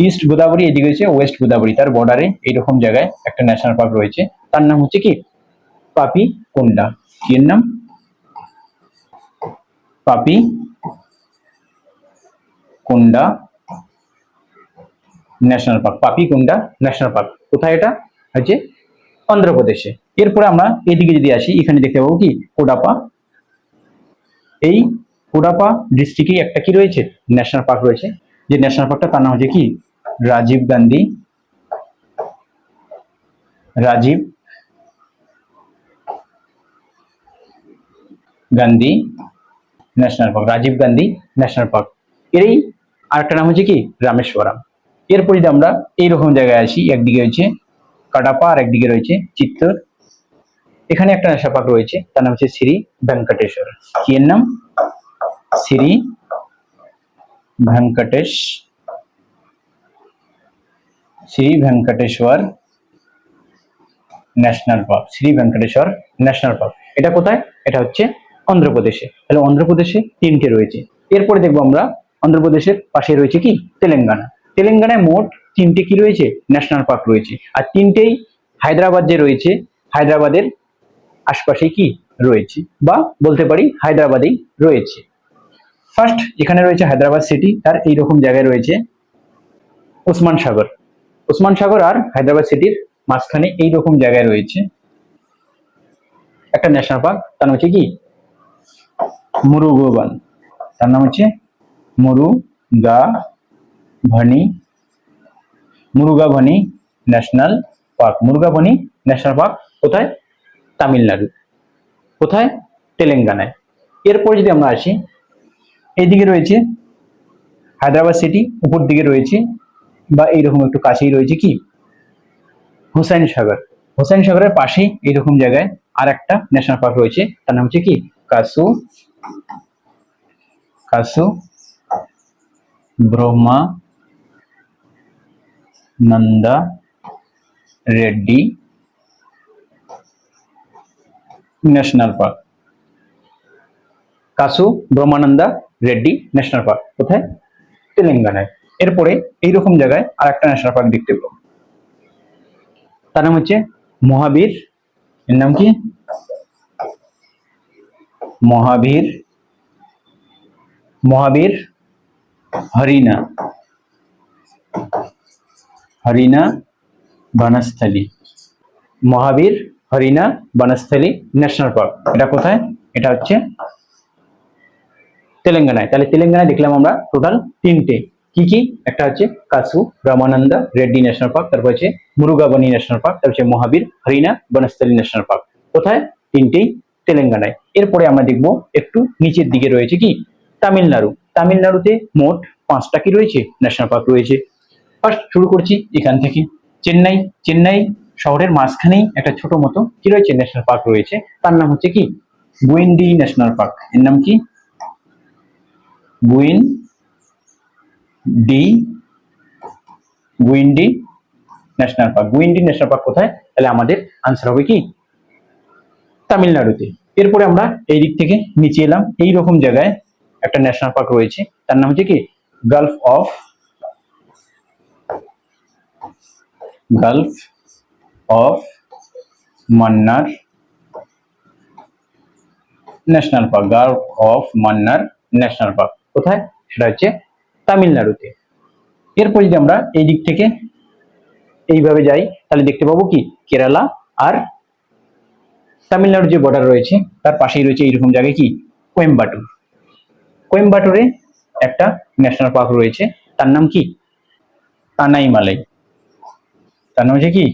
ইস্ট গোদাবরী, এদিকে রয়েছে ওয়েস্ট গোদাবরী, তার বর্ডারে এইরকম জায়গায় একটা ন্যাশনাল পার্ক রয়েছে, তার নাম হচ্ছে কি পাপি কোন্ডা। কি এর নাম? পাপি কোন্ডা ন্যাশনাল পার্ক। পাপি কোন্ডা ন্যাশনাল পার্ক কোথায়? এটা হচ্ছে অন্ধ্রপ্রদেশে। এরপরে আমরা এদিকে যদি আসি, এখানে দেখতে পাবো কি কোডাপা। এই কোডাপা ডিস্ট্রিক্টে একটা কি রয়েছে ন্যাশনাল পার্ক রয়েছে, যে ন্যাশনাল পার্কটা তার নাম হচ্ছে কি Rajiv Gandhi, Rajiv Gandhi national park, Rajiv Gandhi national park. এরই আরেকটা নাম হচ্ছে কি রামেশ্বরম। এরপর যদি আমরা এইরকম জায়গায় আসি, একদিকে রয়েছে কাডাপা আর একদিকে রয়েছে চিত্তর। এখানে একটা ন্যাশনাল পার্ক রয়েছে, তার নাম হচ্ছে শ্রী ভেঙ্কটেশ্বর। কি এর নাম? Shri Venkatesh, Shri Venkateshwara national park. Shri Venkateshwara national park এটা কোথায়? এটা হচ্ছে অন্ধ্রপ্রদেশে। তাহলে অন্ধ্রপ্রদেশে 3টে রয়েছে। এরপরে দেখবো আমরা অন্ধ্রপ্রদেশের পাশে রয়েছে কি তেলেঙ্গানা। তেলেঙ্গানায় মোট 3টে কি রয়েছে ন্যাশনাল পার্ক রয়েছে, আর 3টেই হায়দ্রাবাদ যে রয়েছে, হায়দ্রাবাদের আশপাশে কি রয়েছে, বা বলতে পারি হায়দ্রাবাদেই রয়েছে। ফার্স্ট এখানে রয়েছে হায়দ্রাবাদ সিটি, তার এইরকম জায়গায় রয়েছে ওসমান সাগর। ওসমান সাগর আর হায়দ্রাবাদ সিটির মাঝখানে এইরকম জায়গায় রয়েছে একটা ন্যাশনাল পার্ক, তার নাম হচ্ছে কি মুরুগাবন। তার নাম হচ্ছে মুরুগাভানি, মুরুগাভানি ন্যাশনাল পার্ক। মুরুগাভানি ন্যাশনাল পার্ক কোথায়? তামিলনাড়ু। কোথায়? তেলেঙ্গানায়। এরপর যদি আমরা আসি, এইদিকে রয়েছে হায়দ্রাবাদ সিটি, উপর দিকে রয়েছে বা এইরকম একটু কাছেই রয়েছে কি হুসাইন সাগর। হোসেন সাগরের পাশেই এইরকম জায়গায় আর একটা ন্যাশনাল পার্ক রয়েছে, তার নাম হচ্ছে কি Kasu Kasu Brahmananda Reddy national park. Kasu Brahmananda Reddy national park কোথায়? তেলেঙ্গানায়। এরপরে এইরকম জায়গায় আর একটা ন্যাশনাল পার্ক দেখতে পাবো, তার নাম হচ্ছে মহাবীর। এর নাম কি? মহাবীর মহাবীর হরিণা হরিণা বনস্থলী। মহাবীর হরিণা বনস্থলী ন্যাশনাল পার্ক, এটা কোথায়? এটা হচ্ছে তেলেঙ্গানায়। তাহলে তেলেঙ্গানায় দেখলাম আমরা টোটাল তিনটে, কি কি? একটা হচ্ছে কাসু রামানন্দা রেড্ডি ন্যাশনাল পার্ক, তারপর হচ্ছে মুরুগাবনী ন্যাশনাল পার্ক, তারপর হচ্ছে মহাবীর হরিণা বনস্থলী ন্যাশনাল পার্ক। কোথায়? তিনটেই তেলেঙ্গানায়। এরপরে আমরা দেখবো একটু নিচের দিকে রয়েছে কি তামিলনাড়ু। তামিলনাড়ুতে মোট 5টা কি রয়েছে ন্যাশনাল পার্ক রয়েছে। ফার্স্ট শুরু করছি এখান থেকে। চেন্নাই। চেন্নাই শহরের মাঝখানেই একটা ছোট মতো কি রয়েছে ন্যাশনাল পার্ক রয়েছে, তার নাম হচ্ছে কি গুইন্ডি ন্যাশনাল পার্ক। এর নাম কি? Guindy Guindy national park. Guindy national park কোথায়? তাহলে আমাদের আনসার হবে কি তামিলনাড়ুতে। এরপরে আমরা এই দিক থেকে নিচে এলাম, এইরকম জায়গায় একটা ন্যাশনাল পার্ক রয়েছে, তার নাম হচ্ছে কি Gulf of Mannar national park. Gulf of Mannar national park কোথায়? সেটা হচ্ছে তামিলনাড়ুতে। এরপর যদি আমরা এই দিক থেকে এইভাবে যাই তাহলে দেখতে পাবো কি কেরালা আর তামিলনাড়ুর যে বর্ডার রয়েছে তার পাশেই রয়েছে এইরকম জায়গায় কি কোয়েম্বাটুর। কোয়েম্বাটুরে একটা ন্যাশনাল পার্ক রয়েছে, তার নাম কি আনাইমালাই। তার নাম হচ্ছে কি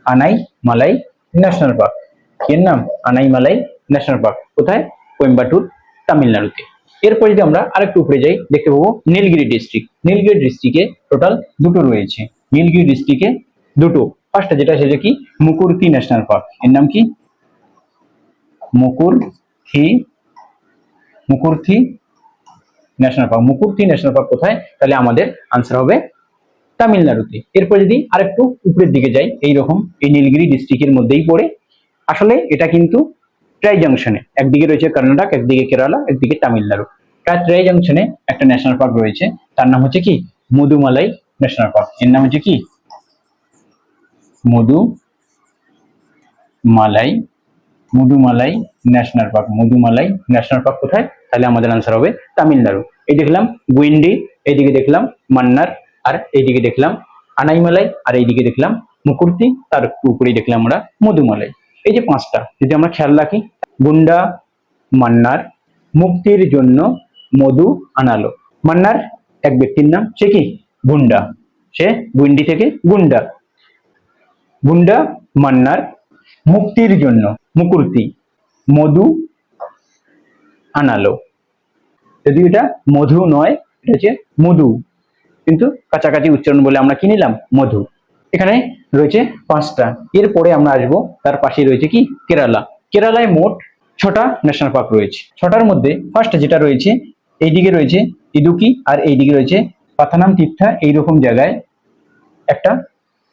আনাইমালাই ন্যাশনাল পার্ক। এর নাম আনাইমালাই ন্যাশনাল পার্ক কোথায়? কোয়েম্বাটুর, তামিলনাড়ুতে। এরপর যদি আমরা আরেকটু উপরে যাই দেখতে পাবো নীলগিরি ডিস্ট্রিক্ট। নীলগিরি ডিস্ট্রিক্টে টোটাল দুটো রয়েছে। নীলগিরি ডিস্ট্রিক্টে দুটো, ফার্স্টে যেটা সেটা কি মুকুরথি ন্যাশনাল পার্ক। এর নাম কি মুকুরথি ন্যাশনাল পার্ক। মুকুরথি ন্যাশনাল পার্ক কোথায়? তাহলে আমাদের আনসার হবে তামিলনাড়ুতে। এরপর যদি আরেকটু উপরের দিকে যাই, এইরকম এই নীলগিরি ডিস্ট্রিক্টের মধ্যেই পড়ে। আসলে এটা কিন্তু ট্রাই জাংশনে, একদিকে রয়েছে কর্ণাটক, একদিকে কেরালা, একদিকে তামিলনাড়ু। ট্রাই জাংশনে একটা ন্যাশনাল পার্ক রয়েছে, তার নাম হচ্ছে কি মুদুমালাই ন্যাশনাল পার্ক। এর নাম হচ্ছে কি Mudumalai national park. Mudumalai national park কোথায়? তাহলে আমাদের আনসার হবে তামিলনাড়ু। এই দেখলাম গুইন্ডি, এইদিকে দেখলাম মান্নার, আর এইদিকে দেখলাম আনাইমালাই, আর এইদিকে দেখলাম মুকুর্তি, তার উপরেই দেখলাম আমরা মধুমালাই। এই যে 5টা যদি আমরা খেয়াল রাখি, গুন্ডা, মান্নার, মুক্তির জন্য মধু আনালো। মান্নার এক ব্যক্তির নাম, সে কি গুন্ডা, সে গুইন্ডি থেকে গুন্ডা। গুন্ডা মান্নার, মুক্তির জন্য মুকুর্তি, মধু আনালো। যদি এটা মধু নয়, এটা হচ্ছে মধু, কিন্তু কাছাকাছি উচ্চারণ বলে আমরা কি নিলাম মধু। এখানে রয়েছে 5টা। এরপরে আমরা আসবো তার পাশে রয়েছে কি কেরালা। কেরালায় মোট 6টা ন্যাশনাল পার্ক রয়েছে। 6টার মধ্যে ফার্স্ট যেটা রয়েছে, এইদিকে রয়েছে ইদুকি, আর এইদিকে রয়েছে পাথানাম তীর্থা। এইরকম জায়গায় একটা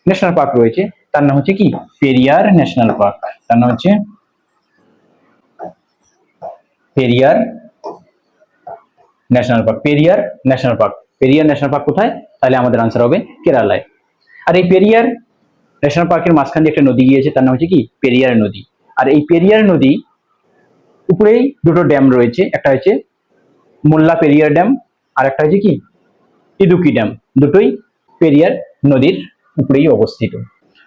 ন্যাশনাল পার্ক রয়েছে, তার নাম হচ্ছে কি পেরিয়ার ন্যাশনাল পার্ক। তার নাম হচ্ছে Periyar national park. Periyar national park. Periyar national park কোথায়? তাহলে আমাদের আনসার হবে কেরালায়। আর এই পেরিয়ার ন্যাশনাল পার্কের মাঝখান দিয়ে একটা নদী গিয়েছে, তার নাম হচ্ছে কি পেরিয়ার নদী। আর এই পেরিয়ার নদী উপরেই দুটো ড্যাম রয়েছে, একটা হচ্ছে মোল্লা পেরিয়ার ড্যাম, আর একটা হচ্ছে কি ইদুকি ড্যাম। দুটোই পেরিয়ার নদীর উপরেই অবস্থিত।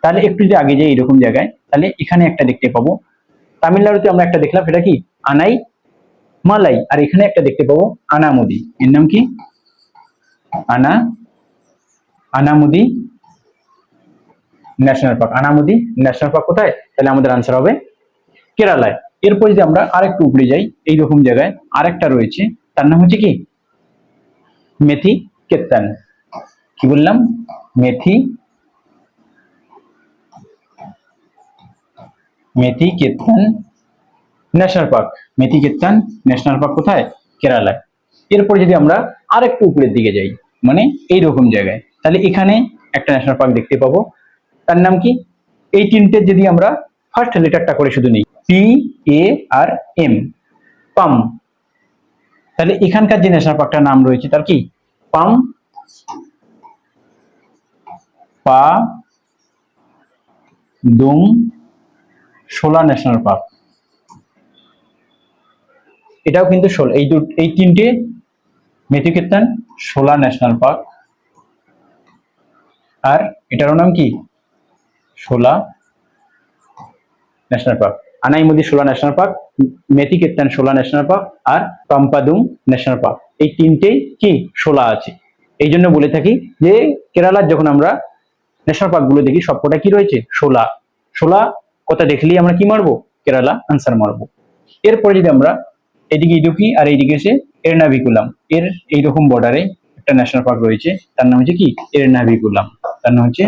তাহলে একটু যদি আগে যাই এরকম জায়গায়, তাহলে এখানে একটা দেখতে পাবো। তামিলনাড়ুতে আমরা একটা দেখলাম, সেটা কি আনাই মালাই, আর এখানে একটা দেখতে পাবো আনামুদি। এর নাম কি আনামুদি ন্যাশনাল পার্ক। আনামুদি ন্যাশনাল পার্ক কোথায়? তাহলে আমাদের আনসার হবে কেরালায়। এরপর যদি আমরা আরেকটু উপরে যাই, এইরকম জায়গায় আরেকটা রয়েছে, তার নাম হচ্ছে কি মেথি কেত্তান। কি বললাম? মেথি মেথিকেত্তান ন্যাশনাল পার্ক। মেথিকেত্তান ন্যাশনাল পার্ক কোথায়? কেরালায়। এরপর যদি আমরা আরেকটু উপরের দিকে যাই, মানে এইরকম জায়গায়, তাহলে এখানে একটা ন্যাশনাল পার্ক দেখতে পাবো। তার নাম কি? এই তিনটে যদি আমরা ফার্স্ট লেটারটা করে শুধু নিই, PARM, পাম, তাহলে এখানকার যে ন্যাশনাল পার্কটার নাম রয়েছে তার কি? পাম পা দুম শোলা ন্যাশনাল পার্ক। এটাও কিন্তু এই তিনটে, মেথিকেত্তান, শোলা ন্যাশনাল পার্ক, আর এটারও নাম কি? শোলা ন্যাশনাল পার্ক। আনাইমুদি শোলা ন্যাশনাল পার্ক, মেথিকেত্তান শোলা ন্যাশনাল পার্ক, আর পাম্পাদুম ন্যাশনাল পার্ক, এই তিনটেই কি? শোলা আছে। এই জন্য বলে থাকি যে কেরালার যখন আমরা ন্যাশনাল পার্ক গুলো দেখি সবকটা কি রয়েছে? শোলা। শোলা কথা দেখলেই আমরা কি মারবো? কেরালা আনসার মারবো। এরপরে যদি আমরা এদিকে ইদুকি আর এইদিকে এসে এরনাভিকুলাম, এর এইরকম বর্ডারে একটা ন্যাশনাল পার্ক রয়েছে, তার নাম হচ্ছে কি? এরনাভিকুলাম। তার নাম হচ্ছে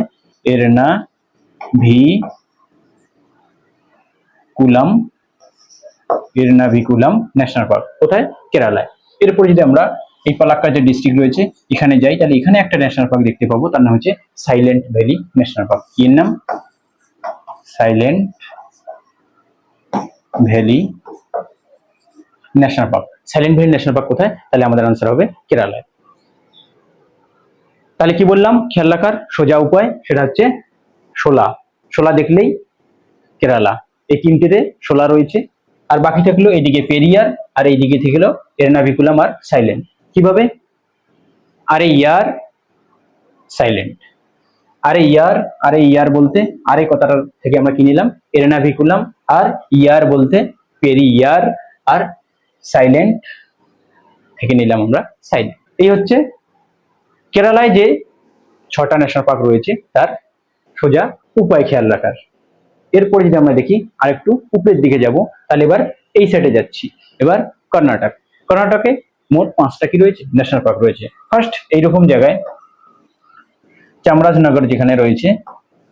এরনাভিকুলাম ন্যাশনাল পার্ক। কোথায়? কেরালায়। এরপরে যদি আমরা এই পালাক্কাড় যে ডিস্ট্রিক্ট রয়েছে এখানে যাই, তাহলে এখানে একটা ন্যাশনাল পার্ক দেখতে পাবো, তার নাম হচ্ছে সাইলেন্ট ভ্যালি ন্যাশনাল পার্ক। এর নাম silent valley national park. Silent valley national park কোথায়? তাহলে আমাদের আনসার হবে কেরালায়। তাহলে কি বললাম? খেয়াল রাখার সোজা উপায় সেটা হচ্ছে শোলা। শোলা দেখলেই কেরালা। এই তিনটেতে শোলা রয়েছে, আর বাকি থাকলো এইদিকে পেরিয়ার, আর এইদিকে থাকলো এরনাভিকুলাম আর সাইলেন্ট। কিভাবে? আরে ইয়ার সাইলেন্ট, আরে ইয়ার বলতে আরে কথাটার থেকে আমরা কি নিলাম? এরনাভিকুলাম, আর ইয়ার বলতে পেরিয়ার, আর সাইলেন্ট থেকে নিলাম আমরা সাইলেন্ট। এই হচ্ছে কেরালায় যে 6টা ন্যাশনাল পার্ক রয়েছে তার সোজা উপায় খেয়াল রাখার। এরপরে যদি আমরা দেখি আরেকটু উপরের দিকে যাব, তাহলে এবার এই সাইডে যাচ্ছি। এবার কর্ণাটকে মোট 5টা কি রয়েছে? ন্যাশনাল পার্ক রয়েছে। ফার্স্ট এইরকম জায়গায় চামরাজনগর যেখানে রয়েছে,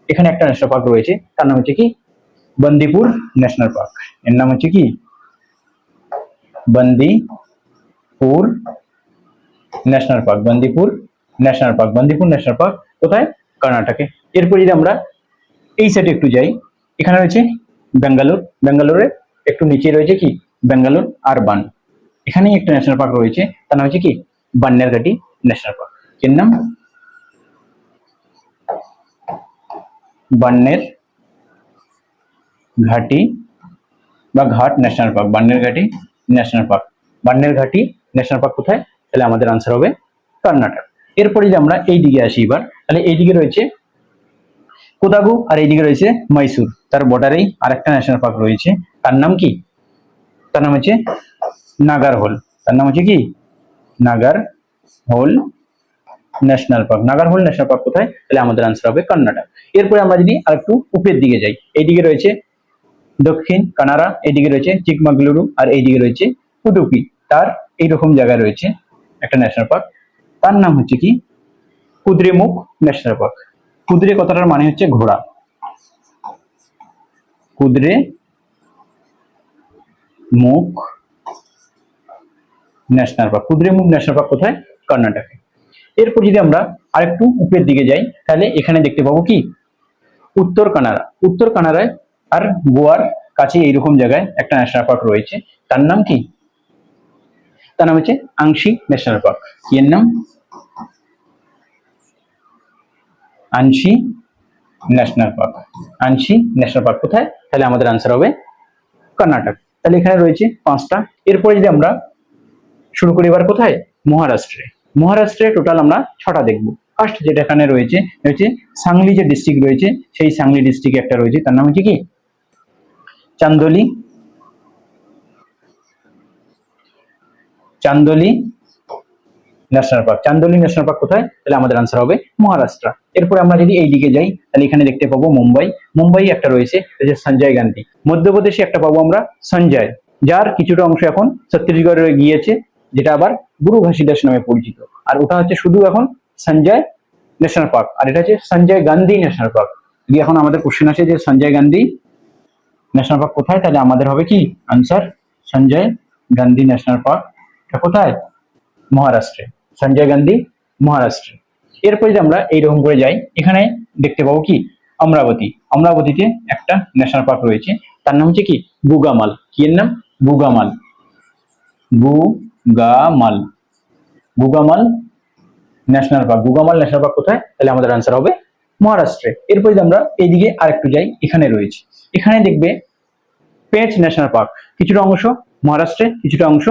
এখানে একটা ন্যাশনাল পার্ক রয়েছে, তার নাম হচ্ছে কি? Bandipur national park. এর নাম হচ্ছে কি? Bandipur national park. Bandipur national park কোথায়? কর্ণাটকে। এরপর যদি আমরা এই সাইডে একটু যাই, এখানে রয়েছে ব্যাঙ্গালোরের একটু নিচে রয়েছে কি? ব্যাঙ্গালোর আরবান। এখানেই একটা ন্যাশনাল পার্ক রয়েছে, তার নাম হচ্ছে কি? Bannerghatta national park. এর নাম বান্নের ঘাটি বা ঘাট national park. Bannerghatta national park. Bannerghatta national park কোথায়? তাহলে আমাদের আনসার হবে কর্ণাটক। এরপরে যদি আমরা এই দিকে আসি এবার, তাহলে এইদিকে রয়েছে কোদাগু, আর এইদিকে রয়েছে মহীশূর। তার বর্ডারেই আরেকটা ন্যাশনাল পার্ক রয়েছে, তার নাম কি? তার নাম হচ্ছে নাগারহোল। তার নাম হচ্ছে কি? Nagarhole national park. Nagarhole national park কোথায়? তাহলে আমাদের আনসার হবে কর্ণাটক। এরপরে আমরা যদি আরেকটু উপরের দিকে যাই, এইদিকে রয়েছে দক্ষিণ কানাড়া, এইদিকে রয়েছে চিকমাগলুরু, আর এইদিকে রয়েছে উডুপি। তার এইরকম জায়গায় রয়েছে একটা ন্যাশনাল পার্ক, তার নাম হচ্ছে কি? Kudremukh national park. কুদ্রে কথাটার মানে হচ্ছে ঘোড়া। কুদ্রে মুখ national park. Kudremukh national park কোথায়? কর্ণাটকে। এরপর যদি আমরা আরেকটু উপরের দিকে যাই, তাহলে এখানে দেখতে পাবো কি? উত্তর কানাড়ায় আর গোয়ার কাছে এইরকম জায়গায় একটা ন্যাশনাল পার্ক রয়েছে, তার নাম কি? তার নাম হচ্ছে আংশি ন্যাশনাল পার্ক। এর নাম আংশি ন্যাশনাল পার্ক। আংশি ন্যাশনাল পার্ক কোথায়? তাহলে আমাদের আনসার হবে কর্ণাটক। তাহলে এখানে রয়েছে 5টা। এরপরে যদি আমরা শুরু করি এবার কোথায়? মহারাষ্ট্রে টোটাল আমরা 6টা দেখবো। ফার্স্ট যেটা এখানে রয়েছে সাংলি যে ডিস্ট্রিক্ট রয়েছে, সেই সাংলি ডিস্ট্রিক্ট একটা রয়েছে, তার নাম হচ্ছে কি? Chandoli national park. Chandoli national park কোথায়? তাহলে আমাদের আনসার হবে মহারাষ্ট্র। এরপরে আমরা যদি এই দিকে যাই, তাহলে এখানে দেখতে পাবো মুম্বাই একটা রয়েছে, সঞ্জয় গান্ধী। মধ্যপ্রদেশে একটা পাবো আমরা সঞ্জয়, যার কিছুটা অংশ এখন ছত্তিশগড়ে গিয়েছে, যেটা আবার গুরু ঘাসিদাস নামে পরিচিত। আর ওটা হচ্ছে শুধু এখন সঞ্জয় ন্যাশনাল পার্ক, আর এটা হচ্ছে সঞ্জয় গান্ধী ন্যাশনাল পার্ক। যদি এখন আমাদের কোশ্চেন আসে যে সঞ্জয় গান্ধী ন্যাশনাল পার্ক কোথায়? তাহলে আমাদের হবে কি answer Sanjay Gandhi national park. এটা কোথায়? মহারাষ্ট্রে। সঞ্জয় গান্ধী মহারাষ্ট্রে। এরপর যদি আমরা এইরকম করে যাই, এখানে দেখতে পাবো কি অমরাবতী। অমরাবতীতে একটা ন্যাশনাল পার্ক রয়েছে, তার নাম হচ্ছে কি গুগামাল। কি এর নাম? Gugamal. Gugamal. Gugamal national park. Gugamal national park কোথায়? তাহলে আমাদের আনসার হবে মহারাষ্ট্রে। এরপর যদি আমরা এইদিকে আরেকটু যাই, এখানে রয়েছে, এখানে দেখবে পেঞ্চ ন্যাশনাল পার্ক। কিছুটা অংশ মহারাষ্ট্রে, কিছুটা অংশ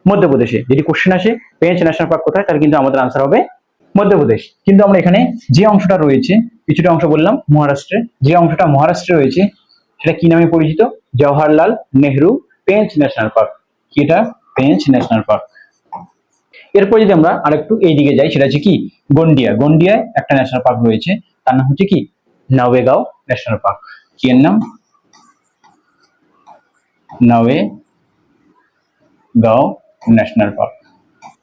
মধ্যপ্রদেশে। যদি কোশ্চেন আসে পেঞ্চ ন্যাশনাল পার্ক কোথায়, তাহলে কিন্তু আমাদের আনসার হবে মধ্যপ্রদেশ। কিন্তু আমরা এখানে যে অংশটা রয়েছে, কিছুটা অংশ বললাম মহারাষ্ট্রে, যে অংশটা মহারাষ্ট্রে রয়েছে সেটা কি নামে পরিচিত? Jawaharlal Nehru Pench national park. কি এটা? Pench national park. এরপর যদি আমরা আরেকটু এইদিকে যাই, সেটা হচ্ছে কি গন্ডিয়া। গন্ডিয়ায় একটা ন্যাশনাল পার্ক রয়েছে, তার নাম হচ্ছে কি নওয়েগাঁও ন্যাশনাল পার্ক। কি এর নাম? নওয়েগাঁও ন্যাশনাল পার্ক।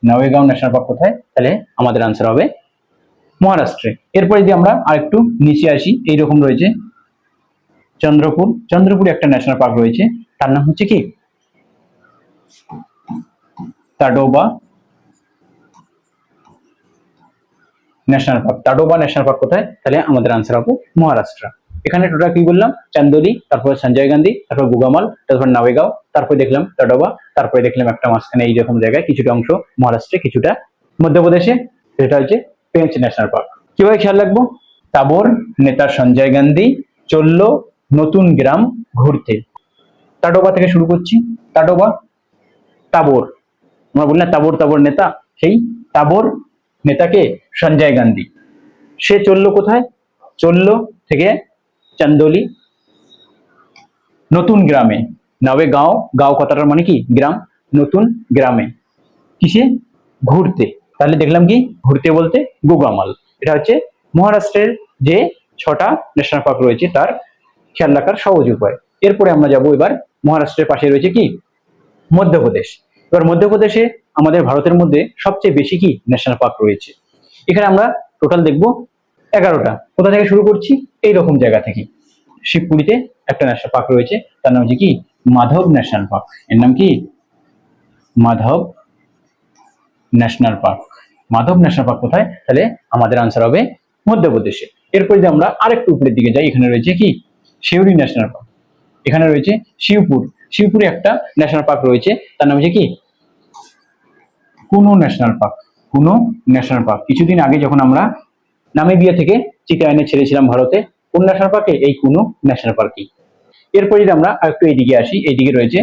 নওয়েগাঁও ন্যাশনাল পার্ক কোথায়? তাহলে আমাদের আনসার হবে মহারাষ্ট্রে। এরপর যদি আমরা আরেকটু নিচে আসি, এইরকম রয়েছে চন্দ্রপুর। চন্দ্রপুরে একটা ন্যাশনাল পার্ক রয়েছে, তার নাম হচ্ছে কি Tadoba national park. Tadoba national park কোথায়? তাহলে আমাদের আনসার হবে মহারাষ্ট্র। এখানে টোটাল কি বললাম? চান্দোলি, তারপর সঞ্জয় গান্ধী, তারপর গুগামাল, তারপর নাওয়েগাঁও, তারপর দেখলাম টাডোবা, তারপরে দেখলাম একটা মাঝখানে এইরকম জায়গায় কিছুটা অংশ মহারাষ্ট্রে, কিছুটা মধ্যপ্রদেশে, সেটা হচ্ছে পেঞ্চ ন্যাশনাল পার্ক। কিভাবে খেয়াল রাখবো? তাবর নেতা সঞ্জয় গান্ধী চলল নতুন গ্রাম ঘুরতে। টাডোবা থেকে শুরু করছি। টাডোবা, তাবর, আমরা বললাম তাবর তাবর নেতা, সেই তাবর নেতাকে সঞ্জয় গান্ধী, সে চললো কোথায়? চললো থেকে চান্দোলি নতুন গ্রামে। নবে গাঁও, গাঁও কথাটার মানে কি গ্রাম, নতুন গ্রামে কিসে? ঘুরতে। তাহলে দেখলাম কি ঘুরতে বলতে গুগামাল। এটা হচ্ছে মহারাষ্ট্রের যে 6টা ন্যাশনাল পার্ক রয়েছে তার খেয়াল রাখার সহজ উপায়। এরপরে আমরা যাব এবার মহারাষ্ট্রের পাশে রয়েছে কি মধ্যপ্রদেশ। এবার মধ্যপ্রদেশে আমাদের ভারতের মধ্যে সবচেয়ে বেশি কি ন্যাশনাল পার্ক রয়েছে। এখানে আমরা টোটাল দেখবো 11টা। কোথা থেকে শুরু করছি? এইরকম জায়গা থেকে। শিবপুরীতে একটা ন্যাশনাল পার্ক রয়েছে, তার নাম হচ্ছে কি মাধব ন্যাশনাল পার্ক। এর নাম কি Madhav national park. Madhav national park কোথায়? তাহলে আমাদের আনসার হবে মধ্যপ্রদেশে। এরপর যদি আমরা আরেকটু উপরের দিকে যাই, এখানে রয়েছে কি শিউরি ন্যাশনাল পার্ক। এখানে রয়েছে শিবপুর। শিবপুরে একটা ন্যাশনাল পার্ক রয়েছে, তার নাম হচ্ছে কি কুনো ন্যাশনাল পার্ক। কুনো ন্যাশনাল পার্ক। কিছুদিন আগে যখন আমরা নামিবিয়া থেকে চিতা এনে ছেড়েছিলাম ভারতে, কোন ন্যাশনাল পার্কে? এই কুনো ন্যাশনাল পার্কে। এরপর যদি আমরা একটু এইদিকে আসি, এইদিকে রয়েছে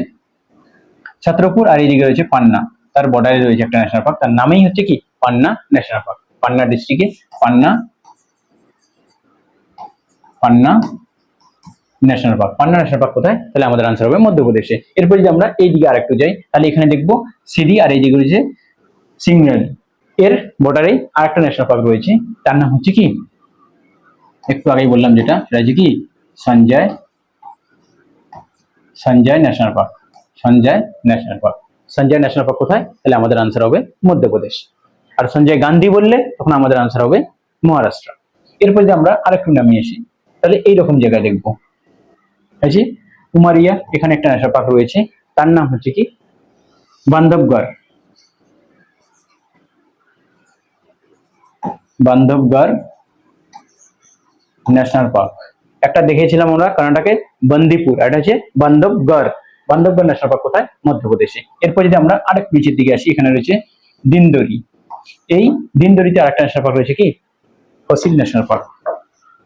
ছত্রপুর আর এইদিকে রয়েছে পান্না। তার বর্ডারে রয়েছে একটা ন্যাশনাল পার্ক, তার নামেই হচ্ছে কি পান্না ন্যাশনাল পার্ক। পান্না ডিস্ট্রিক্টে Panna Panna national park. Panna national park কোথায়? তাহলে আমাদের আনসার হবে মধ্যপ্রদেশে। এরপর যদি আমরা এইদিকে আরেকটু যাই, তাহলে এখানে দেখবো সিডি আর এইদিকে রয়েছে সিংনালি। এর বর্ডারে আরেকটা ন্যাশনাল পার্ক রয়েছে, তার নাম হচ্ছে কি একটু আগেই বললাম যেটা, সেটা হচ্ছে কি Sanjay Sanjay national park. Sanjay national park. Sanjay national park কোথায়? তাহলে আমাদের আনসার হবে মধ্যপ্রদেশ। আর সঞ্জয় গান্ধী বললে তখন আমাদের আনসার হবে মহারাষ্ট্র। এরপর যদি আমরা আরেকটু নামিয়ে আসি, তাহলে এইরকম জায়গায় দেখবো আছে উমারিয়া। এখানে একটা ন্যাশনাল পার্ক রয়েছে, তার নাম হচ্ছে কি বান্ধবগড়। Bandhavgarh national park. একটা দেখেছিলাম আমরা কর্ণাটকে বন্দিপুর, এটা হচ্ছে বান্ধবগড়। বান্ধবগড় ন্যাশনাল পার্ক কোথায়? মধ্যপ্রদেশে। এরপর যদি আমরা আরেক নিচের দিকে আসি, এখানে রয়েছে দিনদরি। এই দিনদরিতে আরেকটা ন্যাশনাল পার্ক রয়েছে কি fossil national park.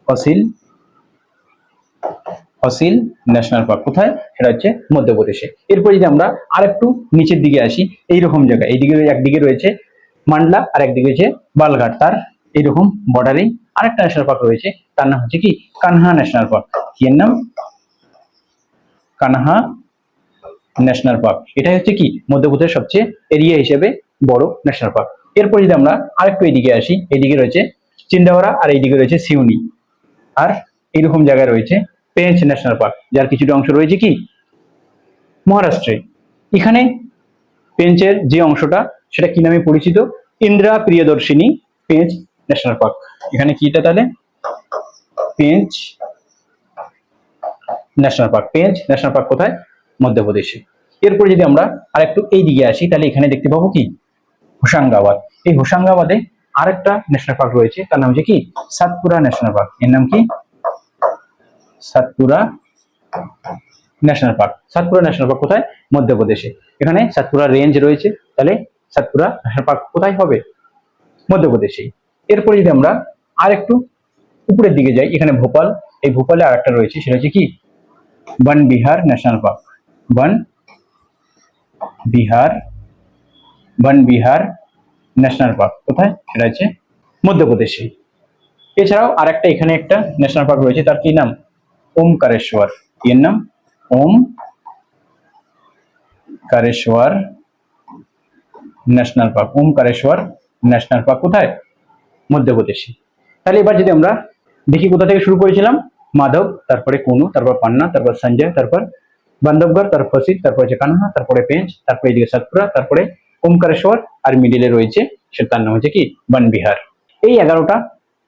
Fossil fossil national park কোথায়? সেটা হচ্ছে মধ্যপ্রদেশে। এরপর যদি আমরা আরেকটু নিচের দিকে আসি, এইরকম জায়গা, এইদিকে একদিকে রয়েছে মান্ডলা আর একদিকে রয়েছে বালঘাট, তার এইরকম বর্ডারে আরেকটা ন্যাশনাল পার্ক রয়েছে, তার নাম হচ্ছে কি কানহা ন্যাশনাল পার্ক। কি এর নাম? Kanha national park. এটাই হচ্ছে কি মধ্যপ্রদেশের সবচেয়ে এরিয়া হিসেবে বড় ন্যাশনাল পার্ক। এরপর যদি আমরা আরেকটু এদিকে আসি, এইদিকে রয়েছে চিন্দাওয়ারা আর এইদিকে রয়েছে সিউনি। আর এইরকম জায়গায় রয়েছে পেঞ্চ ন্যাশনাল পার্ক, যার কিছুটা অংশ রয়েছে কি মহারাষ্ট্রে। এখানে পেঞ্চের যে অংশটা সেটা কি নামে পরিচিত? Indira Priyadarshini Pench national park. এখানে কিটা তাহলে Pench national park. Pench national park কোথায়? মধ্যপ্রদেশে। এরপরে যদি আমরা আরেকটু এই দিকে আসি তাহলে এখানে দেখতে পাবো কি হোশাঙ্গাবাদ। এই হোশাঙ্গাবাদে আরেকটা ন্যাশনাল পার্ক রয়েছে, তার নাম হচ্ছে কি সাতপুরা ন্যাশনাল পার্ক। এর নাম কি Satpura national park. Satpura national park কোথায়? মধ্যপ্রদেশে। এখানে সাতপুরা রেঞ্জ রয়েছে, তাহলে সাতপুরা ন্যাশনাল পার্ক কোথায় হবে? মধ্যপ্রদেশে। এরপরে যদি আমরা আরেকটু উপরের দিকে যাই, এখানে ভোপাল, এই ভোপালে আরেকটা রয়েছে, সেটা হচ্ছে কি বন বিহার ন্যাশনাল পার্ক। বন বিহার, বন বিহার ন্যাশনাল পার্ক কোথায়? সেটা হচ্ছে মধ্যপ্রদেশে। এছাড়াও আরেকটা এখানে একটা ন্যাশনাল পার্ক রয়েছে, তার কি নাম? ওমকারেশ্বর। এর নাম Omkareshwar national park. Omkareshwar national park কোথায়? মধ্যপ্রদেশে। তাহলে এবার যদি আমরা দেখি কোথা থেকে শুরু করেছিলাম, মাধব, তারপরে কুনু, তারপর পান্না, তারপর সঞ্জয়, তারপর বান্ধবগড়, তারপর ফসিদ, তারপর হচ্ছে কানহা, তারপরে পেঞ্চ, তারপরে এদিকে সাতপুরা, তারপরে ওমকারেশ্বর, আর মিডিলে রয়েছে তার নাম হচ্ছে কি বন বিহার। এই 11টা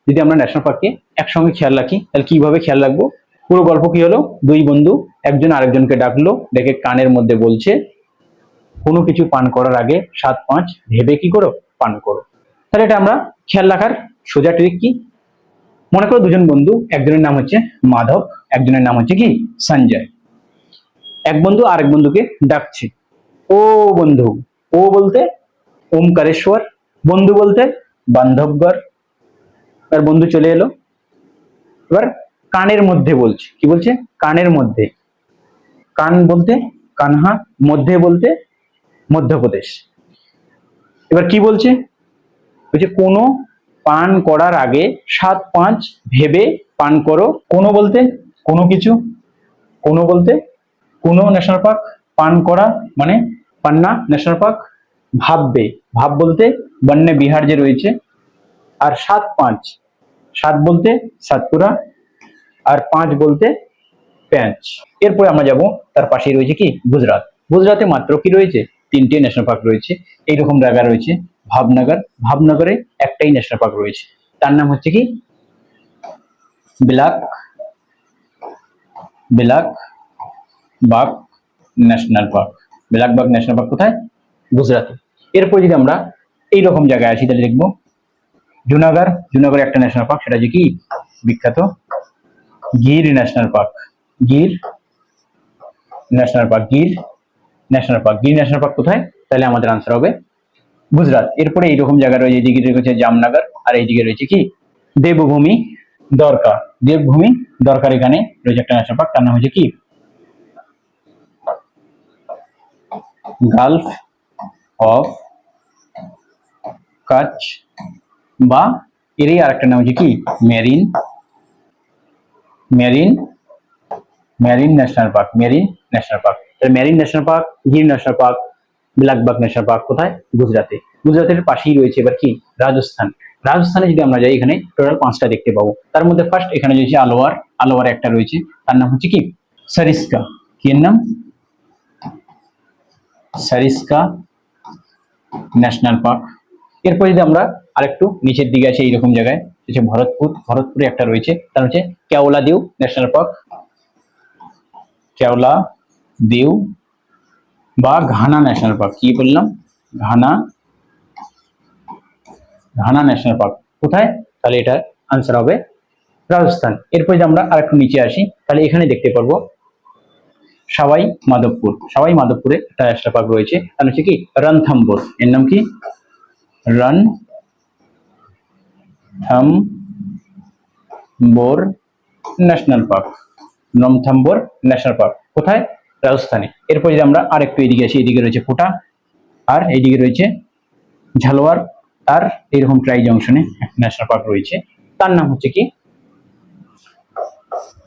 যদি আমরা ন্যাশনাল পার্ককে একসঙ্গে খেয়াল রাখি তাহলে কিভাবে খেয়াল রাখবো? পুরো গল্প কি হলো, দুই বন্ধু একজন আরেকজনকে ডাকলো, ডেকে কানের মধ্যে বলছে কোনো কিছু পান করার আগে 7-5 ভেবে কি করো পান করো। তাহলে এটা আমরা খেয়াল রাখার সোজা ট্রিক কি, মনে করো দুজন বন্ধু, একজনের নাম হচ্ছে মাধব, একজনের নাম হচ্ছে কি সঞ্জয়। এক বন্ধু আরেক বন্ধুকে ডাকছে, ও বন্ধু। ও বলতে ওমকারেশ্বর, বন্ধু বলতে বান্ধবগড়। এবার বন্ধু চলে এলো, এবার কানের মধ্যে বলছে, কি বলছে? কানের মধ্যে। কান বলতে কানহা, মধ্যে বলতে মধ্যপ্রদেশ। এবার কি বলছে? বলছে কোনো পান করার আগে 7-5 ভেবে পান করো। কোনো বলতে কোনো কিছু, কোনো বলতে কোনো ন্যাশনাল পার্ক, পান করা মানে পান্না ন্যাশনাল পার্ক, ভাববে, ভাব বলতে বন্যে বিহার যে রয়েছে, আর 7-5, 7 বলতে সাতপুরা, আর 5 বলতে প্যাঞ্চ। এরপরে আমরা যাব, তার পাশেই রয়েছে কি গুজরাট। গুজরাটে মাত্র কি রয়েছে? 3টে ন্যাশনাল পার্ক রয়েছে। এইরকম জায়গা রয়েছে ভাবনগর, ভাবনগরে একটাই ন্যাশনাল পার্ক রয়েছে, তার নাম হচ্ছে কি black, blackbuck national park. Blackbuck national park কোথায়? গুজরাটে। এরপর যদি আমরা এইরকম জায়গায় আসি তাহলে দেখবো জুনাগড়। জুনাগড়ে একটা ন্যাশনাল পার্ক, সেটা হচ্ছে কি বিখ্যাত Gir national park. Gir national park, Gir national park. Gir national park কোথায়? তাহলে আমাদের আনসার হবে গুজরাট। এরপরে এইরকম জায়গা রয়েছে, এদিকে রয়েছে জামনগর, আর এইদিকে রয়েছে কি দেবভূমি দরকা। দেবভূমি দরকার, এখানে রয়েছে একটা ন্যাশনাল পার্ক, তার নাম হচ্ছে কি গালফ অফ কাচ, বা এরই আরেকটা নাম হচ্ছে কি marine, marine, marine national park. Marine national park. Marine national park, Gir national park, blackbuck national park কোথায়? গুজরাটে। গুজরাটের পাশেই রয়েছে এবার কি রাজস্থান। রাজস্থানে যদি আমরা যাই এখানে টোটাল 5টা দেখতে পাবো। তার মধ্যে ফার্স্ট এখানে রয়েছে আলোয়ার, আলোয়ারে একটা রয়েছে, তার নাম হচ্ছে কি সরিস্কা। কি এর নাম? Sariska national park. এরপর যদি আমরা আরেকটু নিচের দিকে আসি, এইরকম জায়গায় হচ্ছে ভরতপুর। ভরতপুরে একটা রয়েছে, তার হচ্ছে কেওলা দেও ন্যাশনাল পার্ক। কেওলা দেও বা ঘানা ন্যাশনাল পার্ক। কি বললাম? ঘানা, ঘানা ন্যাশনাল পার্ক কোথায়? তাহলে এটা আনসার হবে রাজস্থান। এরপর যদি আমরা আরেকটু নিচে আসি তাহলে এখানে দেখতে পারবো সাওয়াই মাধবপুর। সাওয়াই মাধবপুরে একটা ন্যাশনাল পার্ক রয়েছে, তার হচ্ছে কি রণথম্বোর। এর নাম কি Ranthambore national park. Ranthambore national park কোথায়? রাজস্থানে। এরপর যদি আমরা আরেকটু এদিকে আসি, এদিকে রয়েছে কোটা, আর এইদিকে রয়েছে ঝালোয়ার, আর এইরকম ট্রাই জংশনে একটা ন্যাশনাল পার্ক রয়েছে, তার নাম হচ্ছে কি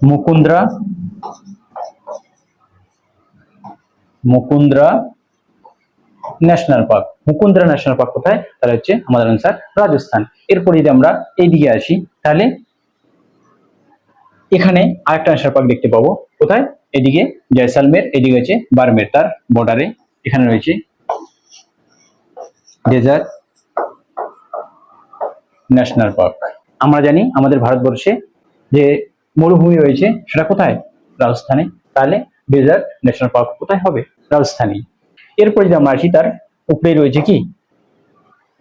Mukundra, Mukundra national park. Mukundra national park কোথায়? তাহলে হচ্ছে আমাদের আনসার রাজস্থান। এরপর যদি আমরা এইদিকে আসি তাহলে এখানে আরেকটা ন্যাশনাল পার্ক দেখতে পাবো, কোথায়? এদিকে জয়সালমের, এদিকে হচ্ছে বারমের, তার বর্ডারে এখানে রয়েছে ডেজার্ট ন্যাশনাল পার্ক। আমরা জানি আমাদের ভারতবর্ষে যে মরুভূমি রয়েছে সেটা কোথায়? রাজস্থানে। তাহলে ডেজার্ট ন্যাশনাল পার্ক কোথায় হবে? রাজস্থানে। এরপরে যদি আমরা আসি, তার উপরে রয়েছে কি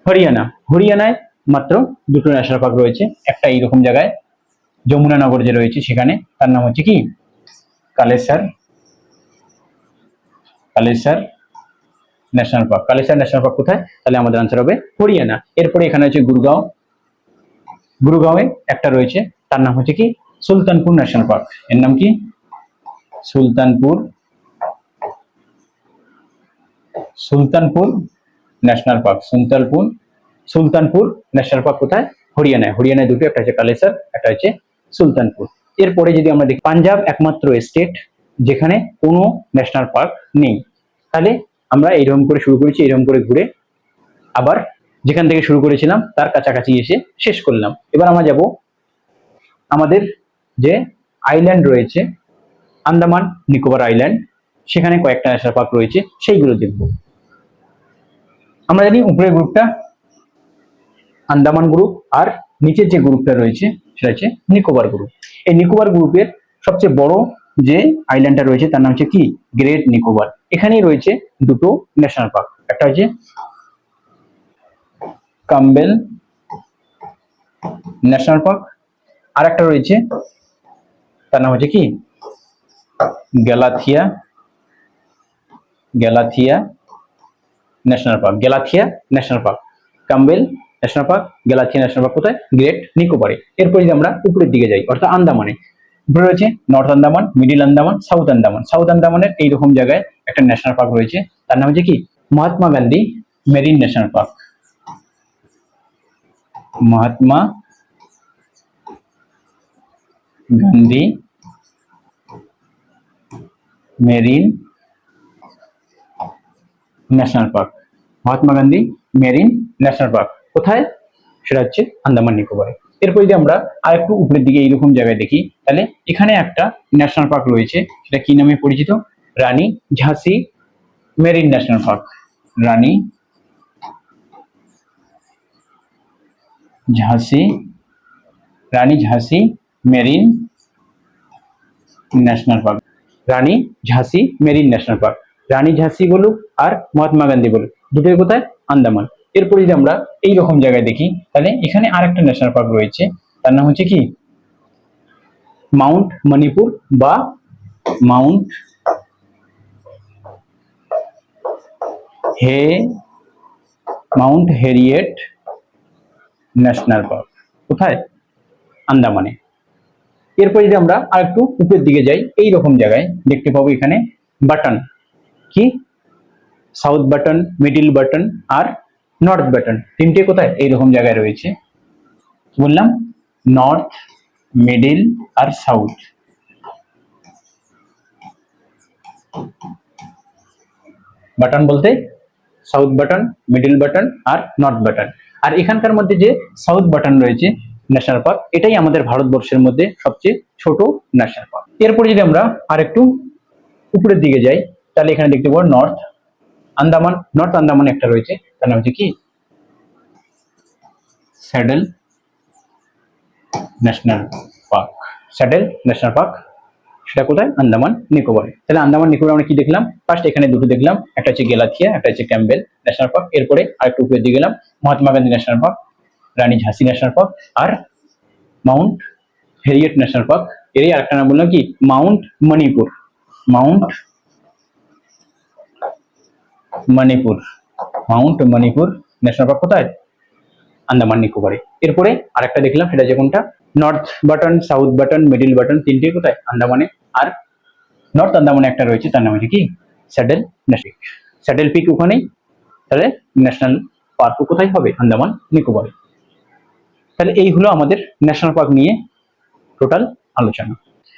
হরিয়ানা। হরিয়ানায় মাত্র দুটো ন্যাশনাল পার্ক রয়েছে। একটা এইরকম জায়গায় যমুনানগর যে রয়েছে সেখানে, তার নাম হচ্ছে কি Kalesar, Kalesar national park. Kalesar national park কোথায়? তাহলে আমাদের আনসার হবে হরিয়ানা। এরপরে এখানে হচ্ছে গুরগাঁও, গুরগাঁওয়ে একটা রয়েছে, তার নাম হচ্ছে কি সুলতানপুর ন্যাশনাল পার্ক। এর নাম কি Sultanpur, Sultanpur national park. Sultanpur, Sultanpur national park কোথায়? হরিয়ানায়। হরিয়ানায় দুটো, একটা হচ্ছে কালেসার, একটা হচ্ছে সুলতানপুর। এরপরে যদি আমরা দেখি, পাঞ্জাব একমাত্র স্টেট যেখানে কোনো ন্যাশনাল পার্ক নেই। তাহলে আমরা এইরকম করে শুরু করেছি, এইরকম করে ঘুরে আবার যেখান থেকে শুরু করেছিলাম তার কাছাকাছি এসে শেষ করলাম। এবার আমরা যাব আমাদের যে আইল্যান্ড রয়েছে, আন্দামান নিকোবর আইল্যান্ড, সেখানে কয়েকটা ন্যাশনাল পার্ক রয়েছে, সেইগুলো দেখব। আমরা জানি উপরের গ্রুপটা আন্দামান গ্রুপ, আর নিচের যে গ্রুপটা রয়েছে সেটা হচ্ছে নিকোবর গ্রুপ। এই নিকোবর গ্রুপের সবচেয়ে বড় যে আইল্যান্ডটা রয়েছে তার নাম হচ্ছে কি গ্রেট নিকোবর। এখানেই রয়েছে দুটো ন্যাশনাল পার্ক, একটা হচ্ছে কাম্বেল ন্যাশনাল পার্ক, আর একটা রয়েছে তার নাম হচ্ছে কি Galathea, Galathea national park. Galathea national park, Campbell national park, Galathea national park কোথায়? গ্রেট নিকোবরে। এরপরে যদি আমরা উপরের দিকে যাই, অর্থাৎ আন্দামানে, উপরে রয়েছে north Andaman, middle Andaman, south Andaman. South আন্দামানের এইরকম জায়গায় একটা ন্যাশনাল পার্ক রয়েছে, তার নাম হচ্ছে কি Mahatma Gandhi marine national park. Mahatma Gandhi marine national park. Mahatma Gandhi marine national park কোথায়? সেটা হচ্ছে আন্দামান নিকোবরে। এরপর যদি আমরা আর একটু উপরের দিকে এইরকম জায়গায় দেখি, তাহলে এখানে একটা ন্যাশনাল পার্ক রয়েছে, সেটা কি নামে পরিচিত? রানী ঝাঁসি মেরিন ন্যাশনাল পার্ক। রানী ঝাঁসি, রানী ঝাঁসি মেরিন ন্যাশনাল পার্ক। রানী ঝাঁসি মেরিন ন্যাশনাল পার্ক। রানী ঝাঁসি বলুক আর মহাত্মা গান্ধী বলুক, দুটোই কোথায়? আন্দামান। এরপরে যদি আমরা এইরকম জায়গায় দেখি, তাহলে এখানে আর একটা ন্যাশনাল পার্ক রয়েছে, তার নাম হচ্ছে কি মাউন্ট মণিপুর বা মাউন্ট মাউন্ট হেরিয়েট ন্যাশনাল পার্ক। কোথায়? আন্দামানে। এরপর যদি আমরা আর একটু উপরের দিকে যাই, এইরকম জায়গায় দেখতে পাবো এখানে বাটন, কি সাউথ বাটন, মিডিল বাটন আর নর্থ বাটন, তিনটে কোথায়? এইরকম জায়গায় রয়েছে। বললাম নর্থ, মিডিল আর সাউথ। বাটন বলতে সাউথ বাটন, মিডিল বাটন আর নর্থ বাটন। আর এখানকার মধ্যে যে সাউথ বাটন রয়েছে ন্যাশনাল পার্ক, এটাই আমাদের ভারতবর্ষের মধ্যে সবচেয়ে ছোট ন্যাশনাল পার্ক। এরপরে যদি আমরা আর একটু উপরের দিকে যাই, তাহলে এখানে দেখতে পাবো নর্থ আন্দামান। নর্থ আন্দামান একটা রয়েছে, তার নাম হচ্ছে কি saddle national park. Saddle national park, সেটা কোথায়? আন্দামান নিকোবরে। তাহলে আন্দামান নিকোবরে আমরা কি দেখলাম? ফার্স্ট এখানে দুটো দেখলাম, একটা হচ্ছে গেলাথিয়া, একটা হচ্ছে ক্যাম্বেল ন্যাশনাল পার্ক। এরপরে আরেকটু উপরের দিকে গেলাম, মহাত্মা গান্ধী ন্যাশনাল পার্ক, রানী ঝাঁসি ন্যাশনাল পার্ক আর মাউন্ট হেরিয়েট ন্যাশনাল পার্ক। এরই আরেকটা নাম বললাম কি Mount Manipur. Mount Manipur, Mount Manipur national park কোথায়? আন্দামান নিকোবরে। এরপরে আরেকটা দেখলাম, সেটা যে কোনটা north button, south button, middle button, তিনটে কোথায়? আন্দামানে। আর নর্থ আন্দামানে একটা রয়েছে, তার নাম হচ্ছে কি স্যাডেল ন্যাশনাল, স্যাডেল পিক ওখানেই। তাহলে ন্যাশনাল পার্ক কোথায় হবে? আন্দামান নিকোবরে। তাহলে এই হলো আমাদের ন্যাশনাল পার্ক নিয়ে টোটাল আলোচনা।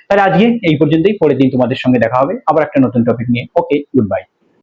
তাহলে আজকে এই পর্যন্তই, পরের দিন তোমাদের সঙ্গে দেখা হবে আবার একটা নতুন টপিক নিয়ে। ওকে, গুড বাই।